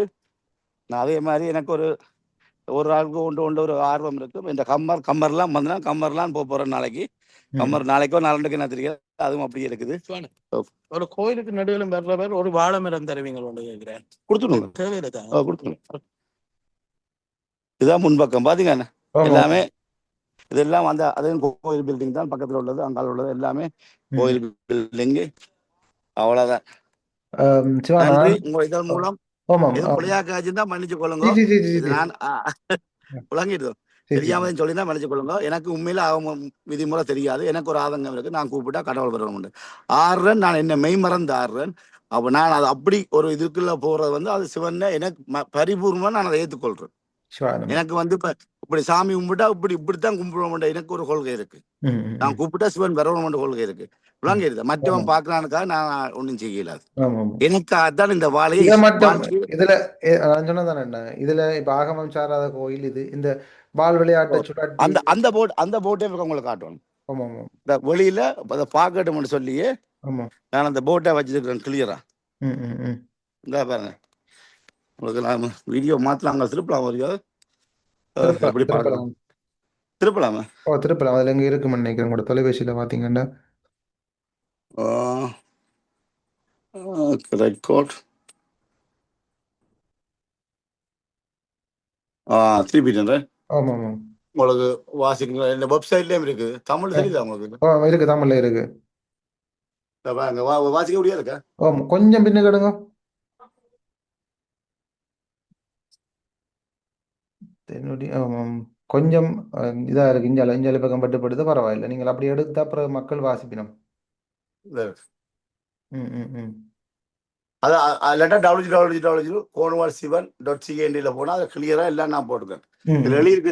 நான் அதே மாதிரி எனக்கு ஒரு ஆளுக்கு ஒன்று ஒரு ஆர்வம் இருக்கு. இந்த கம்மர்லாம் வந்தா கம்மர்லாம் போறேன் நாளைக்கு. கம்மர் நாளைக்கோ நாளைக்கு என்ன தெரியாது. அதுவும் அப்படியே இருக்குது. ஒரு கோயிலுக்கு நடுவில் வர்ற பேர் ஒரு வாழை மரம் தருவீங்க கேட்கிறேன். கொடுத்துருங்க தேவையில்லை கொடுத்துருங்க. இதுதான் முன்பக்கம் பாத்தீங்க எல்லாமே. இதெல்லாம் வந்து அதுவும் கோயில் பில்டிங் தான். பக்கத்துல உள்ளது அங்கால உள்ளது எல்லாமே கோயில் பில்டிங். அவ்வளவுதான். இதன் மூலம் தான் மன்னிச்சு கொள்ளுங்க. நான் விளங்கிட்டு தெரியாம சொல்லிதான் மன்னிச்சு கொள்ளுங்க. எனக்கு உண்மையில விதிமுறை தெரியாது. எனக்கு ஒரு ஆதங்கம் இருக்கு. நான் கூப்பிட்டா கடவுள் வரணும் உண்டு. ஆடுறேன் நான் என்ன மெய் மறந்து ஆடுறேன். அப்ப நான் அது அப்படி ஒரு இதுக்குள்ள போறது வந்து அது சிவன் எனக்கு பரிபூர்ணமா நான் அதை ஏற்றுக்கொள்றேன். எனக்கு வந்து இப்படி சாமி கும்பிட்டா இப்படித்தான் கும்பிடுவோம். எனக்கு ஒரு கொள்கை இருக்கு. நான் கூப்பிட்டா சிவன் வரணும் கொள்கை இருக்கு. விளங்கிடுது. மற்றவன் பாக்குறானுக்காக நான் ஒன்னும் செய்யல. எனக்கு அதான் இந்த வாழையை இதுல சொன்னதானே என்ன இதுல இப்ப ஆகமம் சாராத கோயில் இது. இந்த பால் விளையாட்டை அந்த போட்டே உங்களுக்கு காட்டணும். இந்த வெளியில அதை பாக்கட்டும்னு சொல்லியே நான் அந்த போட்டை வச்சிருக்கிறேன் கிளியரா. இந்த பாருங்க உங்களுக்கு நான் வீடியோ மாத்தலாம். திருப்பலாம் வரையோ எப்படி பார்க்கலாம்? திருப்பலாமா? திருப்பலாம். அதுல எங்க இருக்குன்னு நினைக்கிறேன். கூட தொலைபேசியில பாத்தீங்கன்னா ரெக்கார்ட் திருப்பிட்டேன். ஆமாம் ஆமாம். உங்களுக்கு வாசிக்கிற இந்த வெப்சைட்லயும் இருக்கு. தமிழ் தெரியுதா உங்களுக்கு? இருக்கு, தமிழ்ல இருக்கு. பாருங்க, வாசிக்க முடியாது இருக்கா? ஆமாம், கொஞ்சம் பின்ன கெடுங்க. என்னுடைய கொஞ்சம் இதா இருக்கு. இஞ்சால பக்கம் பட்டுப்படுது, பரவாயில்லை. நீங்கள் அப்படி எடுத்தா அப்புறம் மக்கள் வாசிப்பினம். ம் ம் ம் அல்லாட்டா www.cornwallsivan.ca போனா அதை கிளியரா எல்லாம் நான் போட்டுக்கேன். ம் இதுல ம். எழுதியிருக்கு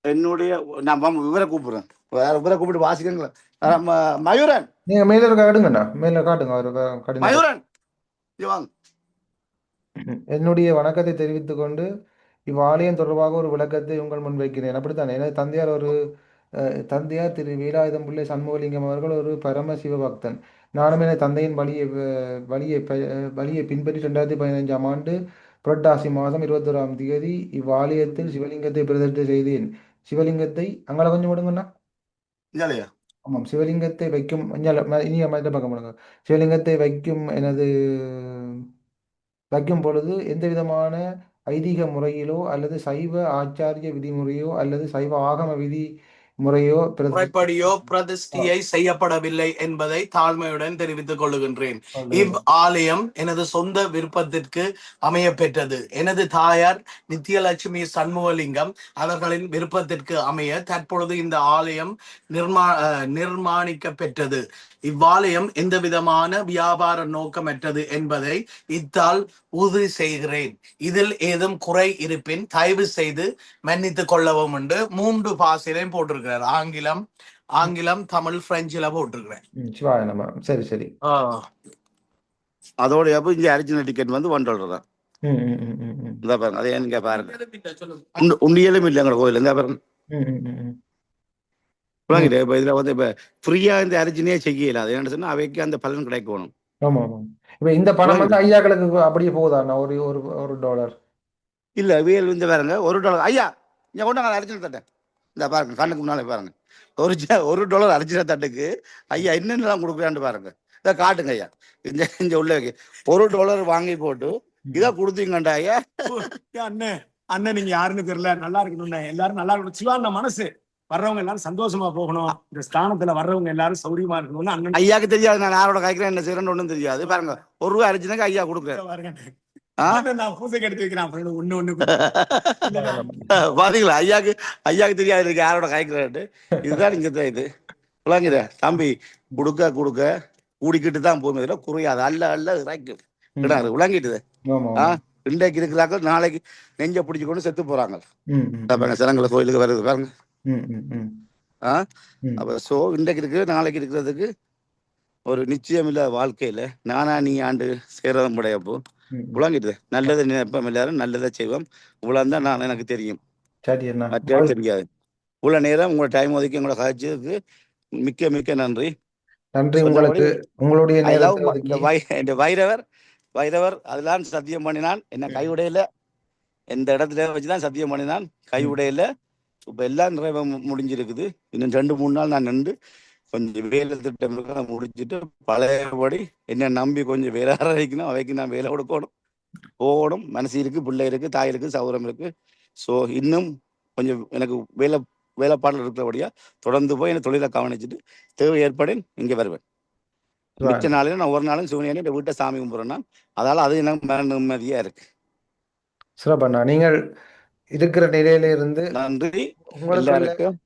என்னுடைய நான் இவரை கூப்பிடுறேன். வேற இவரை கூப்பிட்டு வாசிக்கங்களா? மயூரன், நீங்க மேல இருக்க காட்டுங்கண்ணா, மேல காட்டுங்க அவர் கடின. மயூரன் இங்க வாங்க. என்னுடைய வணக்கத்தை தெரிவித்துக் கொண்டு இவ்வாலயம் தொடர்பாக ஒரு விளக்கத்தை உங்கள் முன் வைக்கிறேன். அப்படித்தானே? எனது தந்தையார் ஒரு தந்தையார் திரு வீராயுதம் பிள்ளை சண்முகலிங்கம் அவர்கள் ஒரு பரம சிவபக்தன். நானும் எனது தந்தையின் வழியை பின்பற்றி 2015ஆம் ஆண்டு புரட்டாசி மாதம் 21ஆம் தேதி இவ்வாலயத்தில் சிவலிங்கத்தை பிரதிஷ்டை செய்தேன். சிவலிங்கத்தை அங்கே கொஞ்சம் விடுங்கண்ணா. இந்தாலையா? ஆமாம், சிவலிங்கத்தை வைக்கும் இனிய மற்ற பக்கம் விடுங்க. சிவலிங்கத்தை வைக்கும் பொழுது எந்த விதமான ஐதீக முறையிலோ அல்லது சைவ ஆச்சாரிய விதிமுறையோ அல்லது சைவ ஆகம விதி முறையோ முறைப்படியோ பிரதிஷ்டியை செய்யப்படவில்லை என்பதை தாழ்மையுடன் தெரிவித்துக் கொள்ளுகின்றேன். இவ் ஆலயம் எனது சொந்த விருப்பத்திற்கு அமைய பெற்றது. எனது தாயார் நித்யலட்சுமி சண்முகலிங்கம் அவர்களின் விருப்பத்திற்கு அமைய தற்பொழுது இந்த ஆலயம் நிர்மாணிக்க பெற்றது. இவ்வாலயம் எந்த விதமான வியாபார நோக்கமற்றது என்பதை இத்தால் உறுதி செய்கிறேன். இதில் ஏதும் குறை இருப்பின் தயவு செய்து மன்னித்துக் கொள்ளவும் என்று 3 பாஷையிலையும் போட்டிருக்கிறார். ஆங்கிலம், தமிழ், பிரெஞ்சுல போட்டிருக்கிறேன். சரி சரி. அதோட இங்க அரிஜினல் டிக்கெட் வந்து $1 தான். பாருங்க, அதே நீங்க பாருங்க. உண்டியலும் இல்லை எங்க கோயில். பாருங்க, இப்ப இதுல வந்து இப்ப ஃப்ரீயா இந்த அரிஜினியே செய்யல. அது என்ன சொன்னா அவைக்கு அந்த பலன் கிடைக்கணும். ஆமா ஆமா. இப்ப இந்த பணம் வந்து ஐயாக்களுக்கு அப்படியே போகுதா? ஒரு $1 இல்ல, வேல் இந்த பாருங்க, $1. ஐயா இங்க கொண்டாங்க அரிஜினல் தட்டை. இந்த பாருங்க, கண்ணுக்கு முன்னாலே பாருங்க, $1 அரிஜினல் தட்டுக்கு ஐயா என்னென்னலாம் கொடுக்குறான்னு பாருங்க. இதை காட்டுங்க ஐயா. இங்க உள்ள $1 வாங்கி போட்டு இதை கொடுத்தீங்கண்டா ஐயா. அண்ணன் நீங்க யாருன்னு தெரியல, நல்லா இருக்கணும்னு எல்லாரும் நல்லா இருக்கணும். சிவான மனசு வர்றவங்க எல்லாரும் சந்தோஷமா போகணும். இந்த ஸ்தானத்துல வர்றவங்க எல்லாரும் சௌரியமா இருக்கணும்னு அண்ணன். ஐயாக்கு தெரியாது நான் யாரோட காய்க்கிறேன், என்ன செய்யறேன்னு ஒண்ணும் தெரியாது. பாருங்க, $1 அரிஜினலுக்கு ஐயா கொடுக்குறேன். நான் பூசைக்கு எடுத்து வைக்கிறேன். ஒண்ணு பாத்தீங்களா, ஐயாக்கு தெரியாது இருக்கு யாரோட காய்க்கிறாரு. இதுதான் இங்க இது விளங்குற தம்பி. கொடுக்க கூடிக்கிட்டு தான் போகுது, குறையாது. அல்ல இறக்கும் கிடாது விளங்கிட்டுது. இன்றைக்கு இருக்கிறாங்க, நாளைக்கு நெஞ்ச பிடிச்சு கொண்டு செத்து போறாங்க. சிலங்களை கோயிலுக்கு வருது பாருங்க. அப்ப சோ இன்றைக்கு இருக்கு நாளைக்கு இருக்கிறதுக்கு ஒரு நிச்சயம் இல்ல வாழ்க்கையில. நானா நீ ஆண்டு சேரதம் படையப்போ விளங்கிட்டு நல்லதை நினைப்போம், எல்லாரும் நல்லதை செய்வோம். இவ்வளவுதான் நான் எனக்கு தெரியும், தெரியாது. இவ்வளவு நேரம் உங்களோட டைம் ஒதுக்கி உங்களோட காட்சிக்கு மிக்க மிக்க நன்றி. உங்களுக்கு உங்களுடைய வைரவர் அதெல்லாம் சத்தியம் பண்ணினான். என்ன கைவிடையில எந்த இடத்துல வச்சுதான் சத்தியம் பண்ணினான், கைவிடையில. இப்ப எல்லாம் நிறைய முடிஞ்சிருக்குது. இன்னும் 2-3 நாள் நான் நின்று கொஞ்சம் வேலை திட்டம் முடிச்சுட்டு பழையபடி என்ன நம்பி கொஞ்சம் வேலை ஆரம்பிக்கணும். அவைக்கு நான் வேலை கொடுக்கணும், போகணும். மனசு இருக்கு, பிள்ளை இருக்கு, தாய் இருக்கு, சௌரம் இருக்கு. ஸோ இன்னும் கொஞ்சம் எனக்கு வேலைப்பாடுகள் இருக்கிறபடியா தொடர்ந்து போய் எனக்கு தொழிலை கவனிச்சுட்டு தேவை ஏற்படேன் இங்க வருவேன். மிச்ச நாளில் நான் ஒரு நாளும் சூனியனே இந்த வீட்டை சாமி கும்பிட்றேன்னா அதால அது எனக்கு மன நிம்மதியா இருக்கு. சிறப்பண்ணா, நீங்கள் இருக்கிற நிலையில இருந்து நன்றி எல்லாருக்கும்.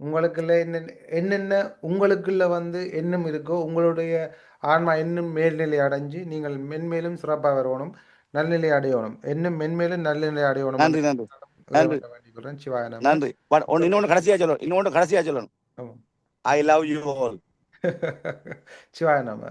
உங்களுக்குள்ள என்னென்ன உங்களுக்குள்ள வந்து எண்ணம் இருக்கோ உங்களுடைய ஆன்மா இன்னும் மேல்நிலை அடைஞ்சு நீங்கள் மென்மேலும் சிறப்பாக வரணும், நல்லநிலை அடையணும், இன்னும் மென்மேலும் நல்லநிலை அடையணும். நன்றி நன்றி நன்றி நன்றி. இன்னொன்று கடைசியா சொல்லணும். I love you all. சிவாய நம.